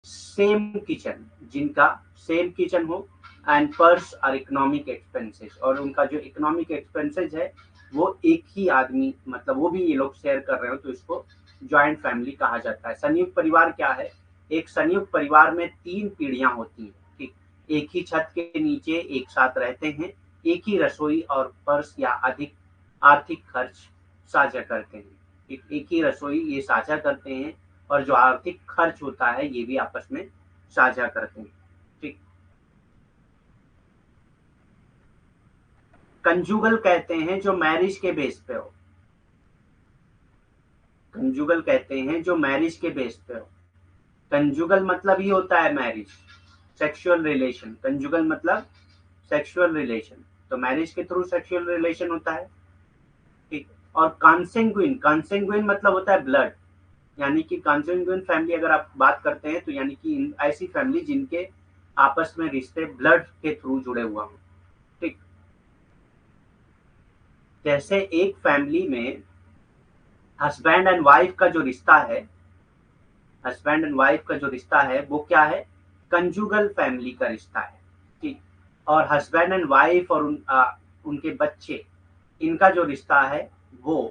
Speaker 1: सेम किचन, जिनका सेम किचन हो, एंड पर्स और इकोनॉमिक एक्सपेंसेस, और उनका जो इकोनॉमिक एक्सपेंसेस है वो एक ही आदमी, मतलब वो भी ये लोग शेयर कर रहे हो तो इसको जॉइंट फैमिली कहा जाता है। संयुक्त परिवार क्या है, एक संयुक्त परिवार में 3 पीढ़ियां होती हैं। ठीक, एक ही छत के नीचे एक साथ रहते हैं, एक ही रसोई और पर्स या अधिक आर्थिक खर्च साझा करते हैं। एक ही रसोई ये साझा करते हैं और जो आर्थिक खर्च होता है ये भी आपस में साझा करते हैं। ठीक, कंजुगल कहते हैं जो मैरिज के बेस पे हो, कंजुगल कहते हैं जो मैरिज के बेस पे हो। कंजुगल मतलब ही होता है मैरिज, सेक्सुअल रिलेशन। कंजुगल मतलब सेक्सुअल रिलेशन, तो मैरिज के थ्रू सेक्सुअल रिलेशन होता है। ठीक। और कॉन्सेंगुइन, कॉन्सेंगुइन मतलब होता है ब्लड, यानी कि कॉन्सेंगुइन फैमिली अगर आप बात करते हैं तो यानी कि ऐसी फैमिली जिनके आपस में रिश्ते ब्लड के थ्रू जुड़े हुआ हो। ठीक। जैसे एक फैमिली में हस्बैंड एंड वाइफ का जो रिश्ता है, हस्बैंड एंड वाइफ का जो रिश्ता है वो क्या है, कंजुगल फैमिली का रिश्ता है। ठीक। और हस्बैंड एंड वाइफ और उनके बच्चे, इनका जो रिश्ता है वो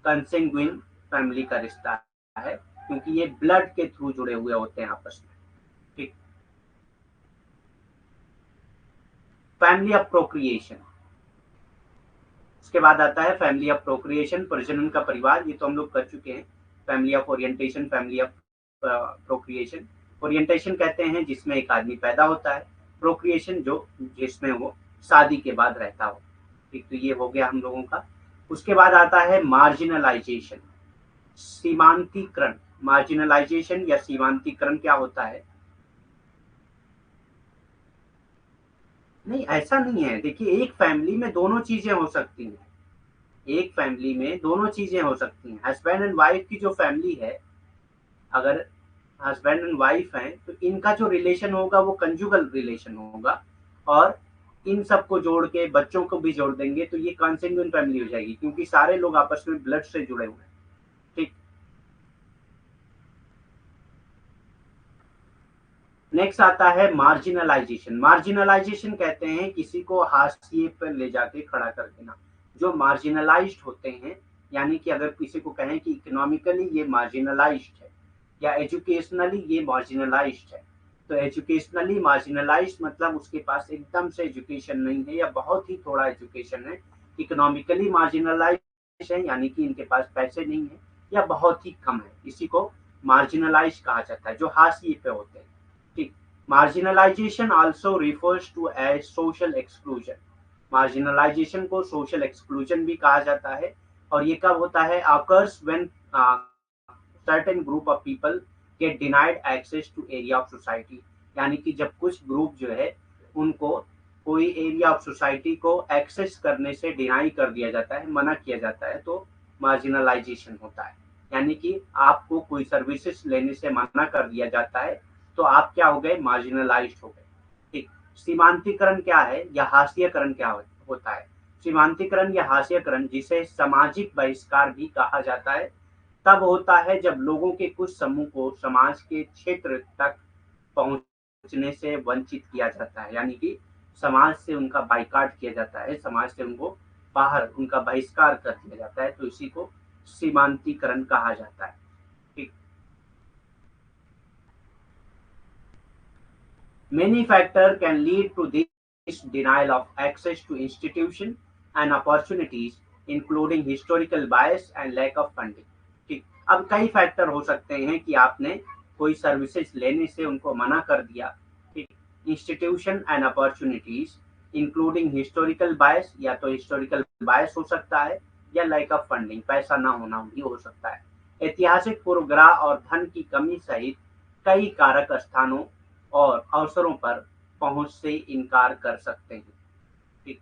Speaker 1: कंसेंगुइन फैमिली का रिश्ता है, क्योंकि ये ब्लड के थ्रू जुड़े हुए होते हैं आपस में। ठीक। फैमिली ऑफ प्रोक्रिएशन, उसके बाद आता है फैमिली ऑफ प्रोक्रिएशन, प्रजनन का परिवार, ये तो हम लोग कर चुके हैं। Family of orientation, family of procreation. Orientation कहते हैं जिसमें एक आदमी पैदा होता है, प्रोक्रिएशन जो जिसमें वो शादी के बाद रहता हो। ठीक, तो ये हो गया हम लोगों का। उसके बाद आता है मार्जिनलाइजेशन, सीमांतीकरण। मार्जिनलाइजेशन या सीमांतीकरण क्या होता है? नहीं, ऐसा नहीं है। देखिए, एक फैमिली में दोनों चीजें हो सकती हैं, एक फैमिली में दोनों चीजें हो सकती हैं। हस्बैंड एंड वाइफ की जो फैमिली है, अगर हस्बैंड एंड वाइफ हैं तो इनका जो रिलेशन होगा वो कंजुगल रिलेशन होगा, और इन सबको जोड़ के बच्चों को भी जोड़ देंगे तो ये कॉन्सेंगुइन फैमिली हो जाएगी, क्योंकि सारे लोग आपस में ब्लड से जुड़े हुए हैं। ठीक। नेक्स्ट आता है मार्जिनलाइजेशन। मार्जिनलाइजेशन कहते हैं किसी को हाशिए पर ले जाके खड़ा कर देना। जो मार्जिनलाइज्ड होते हैं, यानी कि अगर किसी को कहें कि इकोनॉमिकली ये मार्जिनलाइज्ड है या एजुकेशनली ये मार्जिनलाइज्ड है, तो एजुकेशनली मार्जिनलाइज्ड मतलब उसके पास एकदम से एजुकेशन नहीं है या बहुत ही थोड़ा एजुकेशन है। इकोनॉमिकली मार्जिनलाइज्ड है यानी कि इनके पास पैसे नहीं है या बहुत ही कम है, इसी को मार्जिनलाइज्ड कहा जाता है, जो हाशिए पे होते हैं। ठीक। Marginalization also refers to as social exclusion. Marginalization को सोशल एक्सक्लूजन भी कहा जाता है, और ये कब होता है? Occurs when certain group of people get denied access to area of society. यानी कि जब कुछ ग्रुप जो है उनको कोई एरिया ऑफ सोसाइटी को एक्सेस करने से डिनाई कर दिया जाता है, मना किया जाता है, तो मार्जिनलाइजेशन होता है। यानी कि आपको कोई सर्विसेज लेने से मना कर दिया जाता है तो आप क्या हो गए? मार्जिनलाइज्ड हो गए। ठीक। सीमांतीकरण क्या है या हाशियाकरण क्या होता है? सीमांतीकरण या हाशियाकरण, जिसे सामाजिक बहिष्कार भी कहा जाता है, तब होता है जब लोगों के कुछ समूह को समाज के क्षेत्र तक पहुंचने से वंचित किया जाता है, यानी कि समाज से उनका बाइकाट किया जाता है, समाज से उनको बाहर उनका बहिष्कार कर दिया जाता है, तो इसी को सीमांतीकरण कहा जाता है। ठीक। Many factors can lead to this denial of access to institutions and opportunities, including historical bias and lack of funding. ठीक। अब कई फैक्टर हो सकते हैं कि आपने कोई सर्विसेज लेने से उनको मना कर दिया। ठीक। Institution and opportunities including historical bias, या तो हिस्टोरिकल बायस हो सकता है या लैक ऑफ फंडिंग, पैसा ना होना भी हो सकता है। ऐतिहासिक पूर्वग्रह और धन की कमी सहित कई कारक स्थानों और अवसरों पर पहुंच से इनकार कर सकते हैं। ठीक।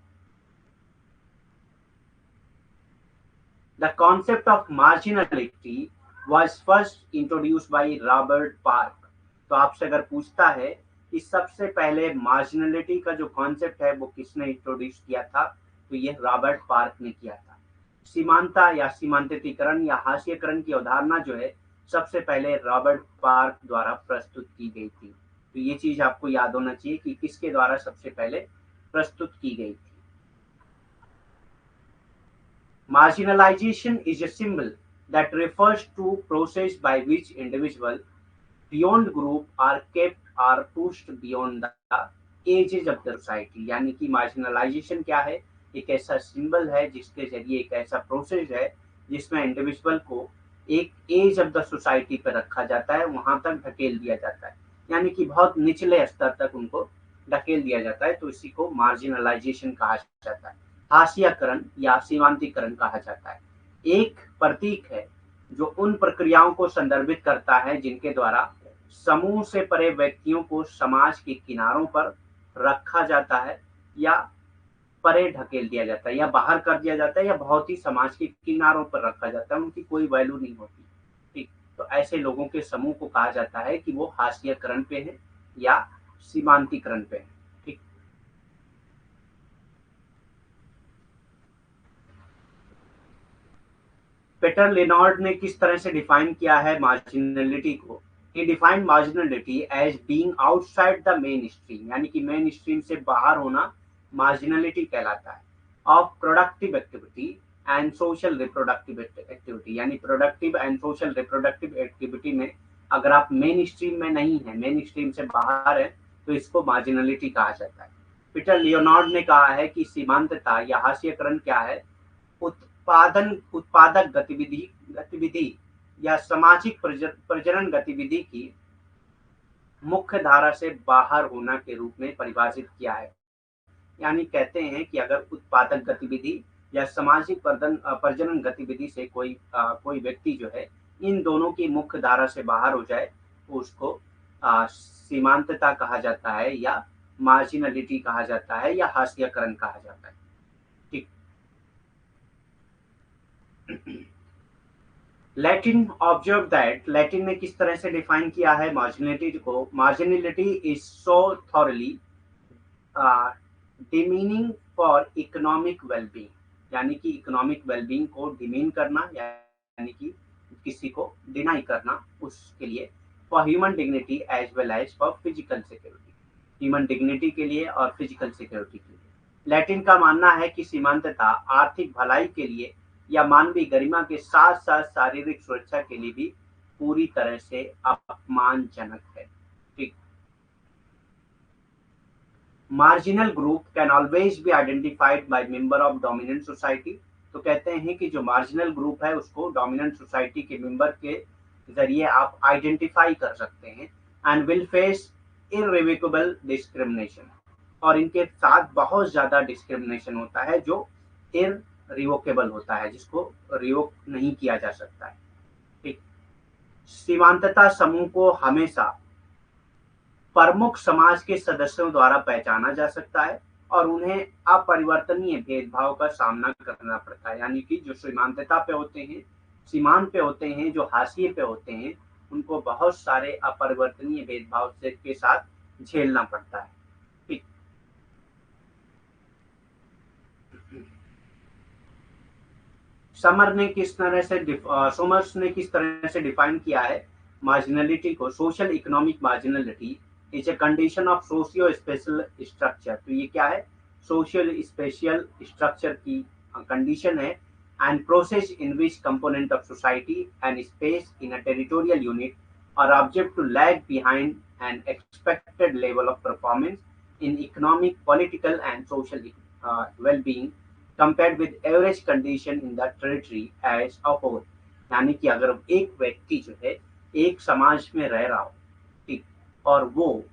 Speaker 1: The concept of marginality was first introduced by Robert Park. तो आपसे अगर पूछता है कि सबसे पहले मार्जिनलिटी का जो कॉन्सेप्ट है वो किसने इंट्रोड्यूस किया था, तो ये रॉबर्ट पार्क ने किया था। सीमांता या सीमांतिकरण या हाशियाकरण की अवधारणा जो है सबसे पहले रॉबर्ट पार्क द्वारा प्रस्तुत की गई थी। तो ये चीज आपको याद होना चाहिए कि किसके द्वारा सबसे पहले प्रस्तुत की गई थी। Marginalization is a symbol that refers to process by which individual beyond group are kept or pushed beyond the edges of the society। यानी कि मार्जिनलाइजेशन क्या है? एक ऐसा सिंबल है जिसके जरिए एक ऐसा प्रोसेस है जिसमें इंडिविजुअल को एक एज ऑफ द सोसाइटी पर रखा जाता है, वहां तक ढकेल दिया जाता है, यानी कि बहुत निचले स्तर तक उनको ढकेल दिया जाता है, तो इसी को मार्जिनलाइजेशन कहा जाता है। हाशियाकरण या सीमांतीकरण कहा जाता है। एक प्रतीक है जो उन प्रक्रियाओं को संदर्भित करता है जिनके द्वारा समूह से परे व्यक्तियों को समाज के किनारों पर रखा जाता है या परे ढकेल दिया जाता है या बाहर कर दिया जाता है या बहुत ही समाज के किनारों पर रखा जाता है, उनकी कोई वैल्यू नहीं होती। ठीक, तो ऐसे लोगों के समूह को कहा जाता है कि वो हाशियाकरण पे है या सीमांतीकरण पे है। ठीक, पीटर लिनार्ड ने किस तरह से डिफाइन किया है मार्जिनलिटी को? He defined marginality as being outside the main stream, यानी कि मेन स्ट्रीम से बाहर होना मार्जिनलिटी कहलाता है। Of productive activity and social reproductive activity, यानी productive and social reproductive activity में अगर आप मेन स्ट्रीम में नहीं है, मेन स्ट्रीम से बाहर है, तो इसको मार्जिनलिटी कहा जाता है। पीटर लियोनार्ड ने कहा है कि सीमांतता या हाशियाकरण क्या है? उत्पादक गतिविधि गतिविधि या सामाजिक प्रजनन गतिविधि की मुख्य धारा से बाहर होना के रूप में परिभाषित किया है। यानी कहते हैं कि अगर उत्पादक गतिविधि या सामाजिक प्रजनन गतिविधि से कोई व्यक्ति जो है इन दोनों की मुख्य धारा से बाहर हो जाए तो उसको सीमांतता कहा जाता है या मार्जिनलिटी कहा जाता है या हाशियाकरण कहा जाता है। ठीक, लैटिन ऑब्जर्व दैट, लैटिन ने किस तरह से डिफाइन किया है मार्जिनलिटी को? Marginality is so thoroughly demeaning for economic wellbeing, यानी कि इकोनॉमिक वेलबींग को डिमीन करना, यानी कि किसी को डिनाई करना उसके लिए। For human dignity as well as for physical security, human dignity के लिए और फिजिकल सिक्योरिटी के लिए। लैटिन का मानना है कि सीमांतता आर्थिक भलाई के लिए या मानवीय गरिमा के साथ साथ शारीरिक सुरक्षा के लिए भी पूरी तरह से अपमानजनक है। ठीक, marginal group can always be identified by member of dominant society. तो कहते हैं कि जो मार्जिनल ग्रुप है उसको डोमिनेंट सोसाइटी के मेंबर के जरिए आप आइडेंटिफाई कर सकते हैं and will face irrevocable discrimination, और इनके साथ बहुत ज्यादा डिस्क्रिमिनेशन होता है जो इररिवोकेबल होता है, जिसको रिवोक नहीं किया जा सकता है। ठीक, सीमांतता समूह को हमेशा प्रमुख समाज के सदस्यों द्वारा पहचाना जा सकता है और उन्हें अपरिवर्तनीय भेदभाव का सामना करना पड़ता है। यानी कि जो सीमांतता पे होते हैं, सीमांत पे होते हैं, जो हाशिए पे होते हैं, उनको बहुत सारे अपरिवर्तनीय भेदभाव से के साथ झेलना पड़ता है। ठीक, सोमर्स ने किस तरह से डिफाइन किया है मार्जिनलिटी को? Social economic marginality is a condition of socio spatial structure. तो ये क्या है? सोशल स्पेशल स्ट्रक्चर की कंडीशन है and process in which component of society and space in a territorial unit are object to lag behind an expected level of performance in economic, political and social well-being compared with average condition in the territory as a whole। यानी कि अगर एक व्यक्ति जो है एक समाज में रह रहा हो, ठीक, और वो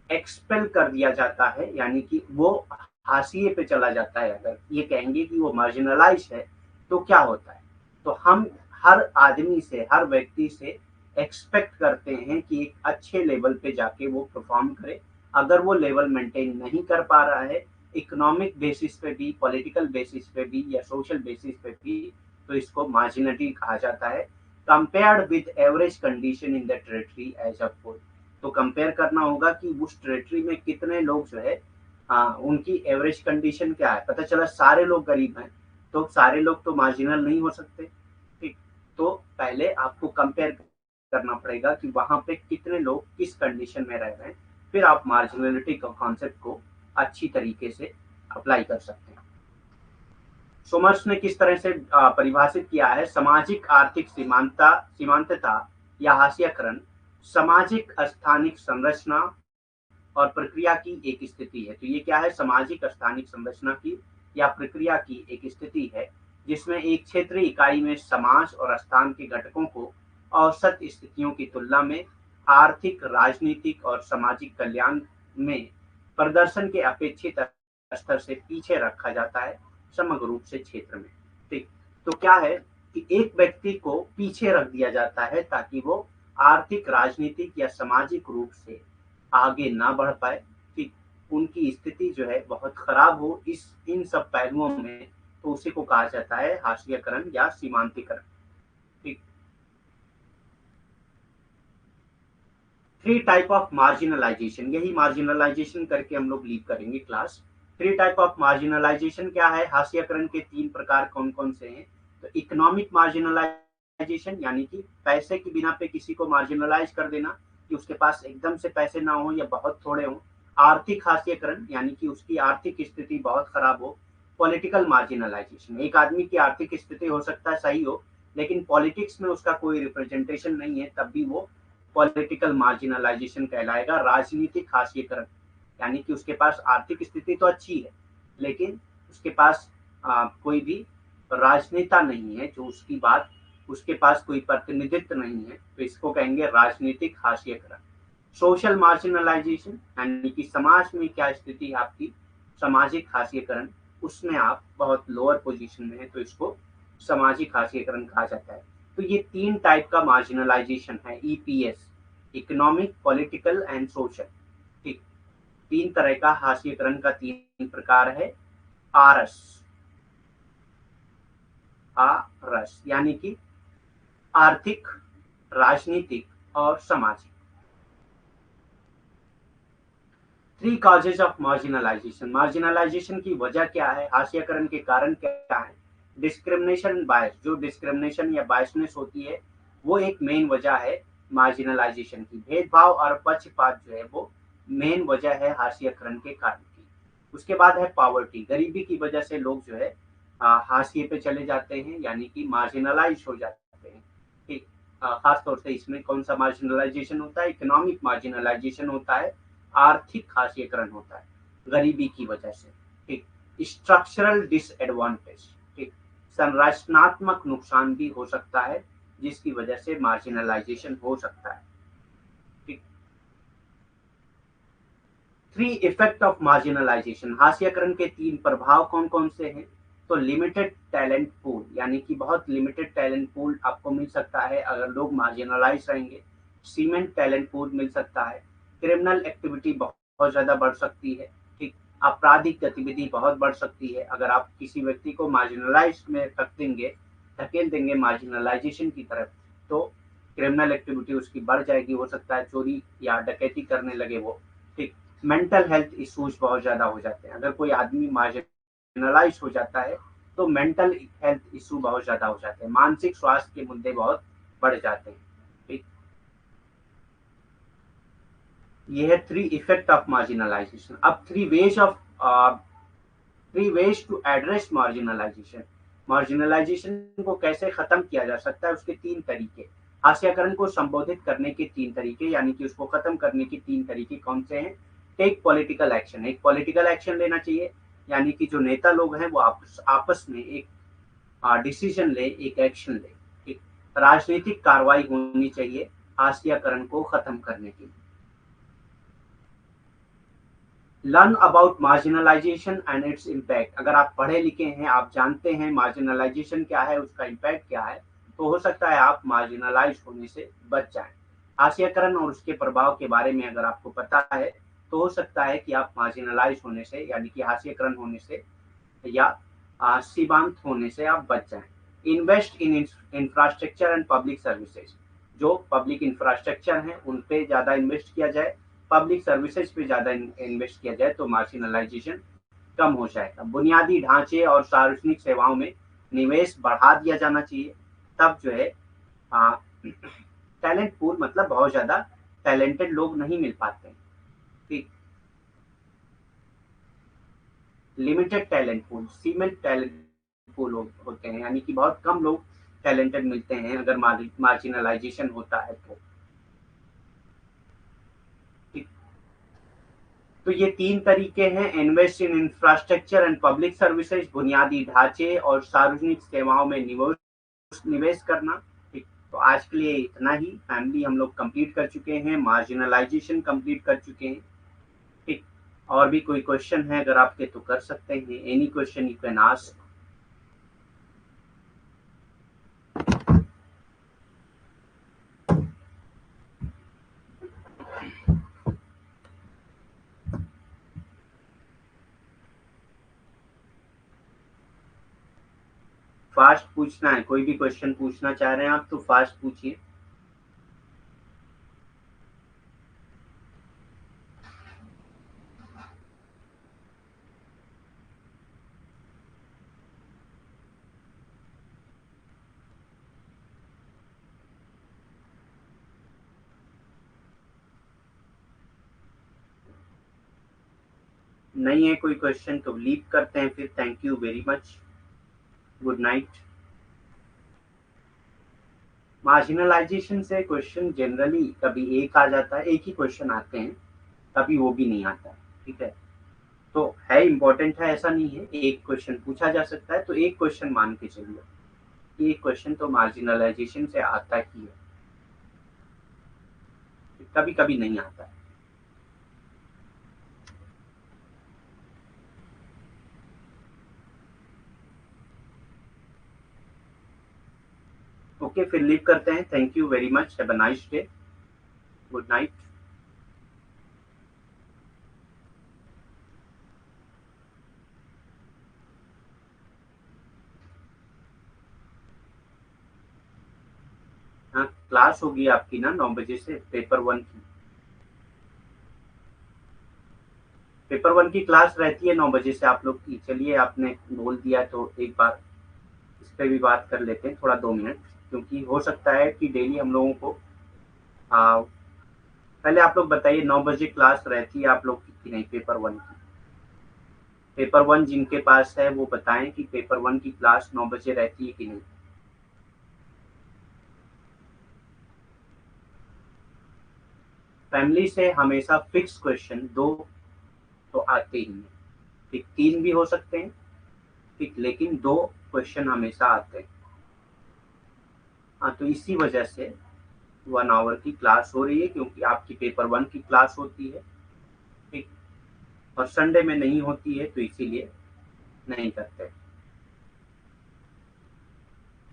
Speaker 1: एक्सपेल कर दिया जाता है, यानी कि वो हाशिए पे चला जाता है, अगर ये कहेंगे कि वो मार्जिनलाइज है, तो क्या होता है? तो हम हर आदमी से, हर व्यक्ति से एक्सपेक्ट करते हैं कि एक अच्छे लेवल पे जाके वो परफॉर्म करे। अगर वो लेवल मेंटेन नहीं कर पा रहा है इकोनॉमिक बेसिस पे भी, पॉलिटिकल बेसिस पे भी या सोशल बेसिस पे भी, तो इसको मार्जिनलिटी कहा जाता है compared with average condition in the territory as a whole. तो कंपेयर करना होगा कि उस टेरिटरी में कितने लोग जो है उनकी एवरेज कंडीशन क्या है। पता चला सारे लोग गरीब हैं तो सारे लोग तो मार्जिनल नहीं हो सकते। ठीक, तो पहले आपको कंपेयर करना पड़ेगा कि वहां पे कितने लोग किस कंडीशन में रह रहे हैं, फिर आप मार्जिनलिटी का कॉन्सेप्ट को अच्छी तरीके से अप्लाई कर सकते हैं। सोमर्स ने किस तरह से परिभाषित किया है सामाजिक आर्थिक सीमांतता या हाशियाकरण? सामाजिक स्थानिक संरचना और प्रक्रिया की एक स्थिति है। तो ये क्या है? सामाजिक स्थानिक संरचना की या प्रक्रिया की एक स्थिति है जिसमें एक क्षेत्रीय इकाई में समाज और स्थान के घटकों को औसत स्थितियों की तुलना में आर्थिक, राजनीतिक और सामाजिक कल्याण में प्रदर्शन के अपेक्षित स्तर से पीछे रखा जाता है समग्र रूप से क्षेत्र में। ठीक, तो क्या है कि एक व्यक्ति को पीछे रख दिया जाता है ताकि वो आर्थिक, राजनीतिक या सामाजिक रूप से आगे ना बढ़ पाए। ठीक, उनकी स्थिति जो है बहुत खराब हो इस इन सब पहलुओं में, तो उसी को कहा जाता है हाशियाकरण या सीमांतीकरण। ठीक, थ्री टाइप ऑफ मार्जिनलाइजेशन, यही मार्जिनलाइजेशन करके हम लोग लीव करेंगे class. Three type of marginalisation क्या है, हाशियाकरण के तीन प्रकार कौन कौन से हैं? तो इकोनॉमिक मार्जिनलाइजेशन यानी कि पैसे की बिना पे किसी को मार्जिनलाइज कर देना कि उसके पास एकदम से पैसे ना हो या बहुत थोड़े हो। आर्थिक हाशियाकरण यानी कि उसकी आर्थिक स्थिति बहुत खराब हो। पॉलिटिकल मार्जिनलाइजेशन, एक आदमी की आर्थिक स्थिति हो सकता है सही हो, लेकिन पॉलिटिक्स में उसका कोई रिप्रेजेंटेशन नहीं है, तब भी वो पॉलिटिकल मार्जिनलाइजेशन कहलाएगा। राजनीतिक हाशियाकरण यानी कि उसके पास आर्थिक स्थिति तो अच्छी है, लेकिन उसके पास कोई भी राजनेता नहीं है जो उसकी बात, उसके पास कोई प्रतिनिधित्व नहीं है, तो इसको कहेंगे राजनीतिक हाशियाकरण। सोशल मार्जिनलाइजेशन यानी कि समाज में क्या स्थिति है आपकी, सामाजिक हाशियाकरण, उसमें आप बहुत लोअर पोजीशन में है, तो इसको सामाजिक हाशियाकरण कहा जाता है। तो ये तीन टाइप का मार्जिनलाइजेशन है, EPS, economic, political and social. ठीक, तीन तरह का हाशियाकरण का तीन प्रकार है। आरएस, आरएस यानी कि आर्थिक, राजनीतिक और सामाजिक। Three causes of marginalisation, marginalisation की वजह क्या है, हाशियाकरण के कारण क्या है? डिस्क्रिमिनेशन बायस, जो डिस्क्रिमिनेशन या बायसनेस होती है वो एक मेन वजह है मार्जिनलाइजेशन की। भेदभाव और पक्षपात जो है वो मेन वजह है हाशियाकरण के कारण की। उसके बाद है पॉवर्टी, गरीबी की वजह से लोग जो है हाशिए पे चले जाते हैं यानी कि मार्जिनलाइज हो जाते हैं। ठीक, खास तौर से इसमें कौन सा मार्जिनलाइजेशन होता है, इकोनॉमिक मार्जिनलाइजेशन होता है, आर्थिक हाशियाकरण होता है गरीबी की वजह से। ठीक, स्ट्रक्चरल डिसएडवांटेज, ठीक, संरचनात्मक नुकसान भी हो सकता है जिसकी वजह से मार्जिनलाइजेशन हो सकता है। ठीक, थ्री इफेक्ट ऑफ मार्जिनलाइजेशन, हाशियाकरण के तीन प्रभाव कौन कौन से हैं? तो लिमिटेड टैलेंट पूल यानी कि बहुत लिमिटेड टैलेंट पूल आपको मिल सकता है अगर लोग मार्जिनलाइज रहेंगे। सीमेंट टैलेंट पूल मिल सकता है। क्रिमिनल एक्टिविटी बहुत ज्यादा बढ़ सकती है। ठीक, आपराधिक गतिविधि बहुत बढ़ सकती है अगर आप किसी व्यक्ति को मार्जिनलाइज में रख देंगे, धकेल देंगे मार्जिनलाइजेशन की तरफ, तो क्रिमिनल एक्टिविटी उसकी बढ़ जाएगी, हो सकता है चोरी या डकैती करने लगे वो। ठीक, मेंटल हेल्थ इश्यूज बहुत ज्यादा हो जाते हैं अगर कोई आदमी मार्जिनलाइज हो जाता है, तो मेंटल हेल्थ इशू बहुत ज्यादा हो जाते हैं, मानसिक स्वास्थ्य के मुद्दे बहुत बढ़ जाते हैं। ठीक, ये है थ्री इफेक्ट ऑफ मार्जिनलाइजेशन। अब three ways to address marginalization, marginalization को कैसे खत्म किया जा सकता है उसके तीन तरीके, हाशियाकरण को संबोधित करने के तीन तरीके यानी कि उसको खत्म करने के तीन तरीके कौन से हैं? टेक पॉलिटिकल एक्शन, एक पॉलिटिकल एक्शन लेना चाहिए यानी कि जो नेता लोग हैं वो आपस आपस में एक डिसीजन ले, एक एक्शन ले। एक राजनीतिक कार्रवाई होनी चाहिए हाशियाकरण को खत्म करने के लिए। Learn about marginalisation and its impact, अगर आप पढ़े लिखे हैं, आप जानते हैं मार्जिनलाइजेशन क्या है, उसका इम्पैक्ट क्या है, तो हो सकता है आप मार्जिनलाइज होने से बच जाएं। हाशियाकरण और उसके प्रभाव के बारे में अगर आपको पता है तो हो सकता है कि आप मार्जिनलाइज होने से यानी कि हाशियाकरण होने से या सीमांत होने से आप बच जाएं। Invest in infrastructure and public services, जो पब्लिक इंफ्रास्ट्रक्चर हैं उन पे ज़्यादा इन्वेस्ट किया जाए, पब्लिक सर्विसेज पे ज़्यादा इन्वेस्ट किया जाए तो मार्जिनलाइजेशन कम हो जाएगा। बुनियादी ढांचे और सार्वजनिक सेवाओं में निवेश बढ़ा दिया जाना चाहिए, तब जो है टैलेंट पूल मतलब बहुत ज़्यादा टैलेंटेड लोग नहीं मिल पाते हैं। ठीक, limited talent pool, cement talent pool होते हैं यानी कि बहुत कम लोग टैलेंटेड मिलते हैं अगर मार्जिनलाइजेशन होता है तो। ठीक, तो ये तीन तरीके हैं, invest in infrastructure and public services, बुनियादी ढांचे और सार्वजनिक सेवाओं में निवेश करना। ठीक, तो आज के लिए इतना ही, फैमिली हम लोग कंप्लीट कर चुके हैं, मार्जिनलाइजेशन कंप्लीट कर चुके हैं। ठीक, और भी कोई क्वेश्चन है अगर आपके तो कर सकते हैं, any question you can ask. Fast पूछना है, कोई भी क्वेश्चन पूछना चाह रहे हैं आप तो फास्ट पूछिए। नहीं है कोई क्वेश्चन तो लीव करते हैं फिर। Thank you very much, good night. Marginalisation से क्वेश्चन जनरली कभी एक आ जाता है, एक ही क्वेश्चन आते हैं, कभी वो भी नहीं आता है, ठीक है। तो है इम्पोर्टेंट है ऐसा नहीं है, एक क्वेश्चन पूछा जा सकता है तो एक क्वेश्चन मान के चलिए कि एक क्वेश्चन तो मार्जिनलाइजेशन से आता ही है, कभी कभी नहीं आता है। ओके फिर लीव करते हैं। Thank you very much, have a nice day, good night. हाँ क्लास होगी आपकी ना 9 बजे से, पेपर वन की। पेपर वन की क्लास रहती है 9 बजे से आप लोग की। चलिए आपने बोल दिया तो एक बार इस पे भी बात कर लेते हैं थोड़ा 2 मिनट, क्योंकि हो सकता है कि डेली हम लोगों को आ, पहले आप लोग बताइए 9 बजे क्लास रहती है आप लोग की कि नहीं पेपर वन की। पेपर वन जिनके पास है वो बताएं कि पेपर वन की क्लास 9 बजे रहती है कि नहीं। फैमिली से हमेशा फिक्स क्वेश्चन दो तो आते ही हैं, ठीक 3 भी हो सकते हैं, ठीक, लेकिन 2 क्वेश्चन हमेशा आते हैं। हाँ तो इसी वजह से 1 आवर की क्लास हो रही है, क्योंकि आपकी पेपर वन की क्लास होती है, ठीक, और संडे में नहीं होती है तो इसीलिए नहीं करते।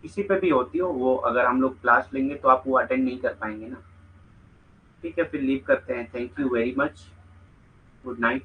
Speaker 1: किसी पे भी होती हो वो, अगर हम लोग क्लास लेंगे तो आप वो अटेंड नहीं कर पाएंगे ना। ठीक है फिर लीव करते हैं। Thank you very much, good night.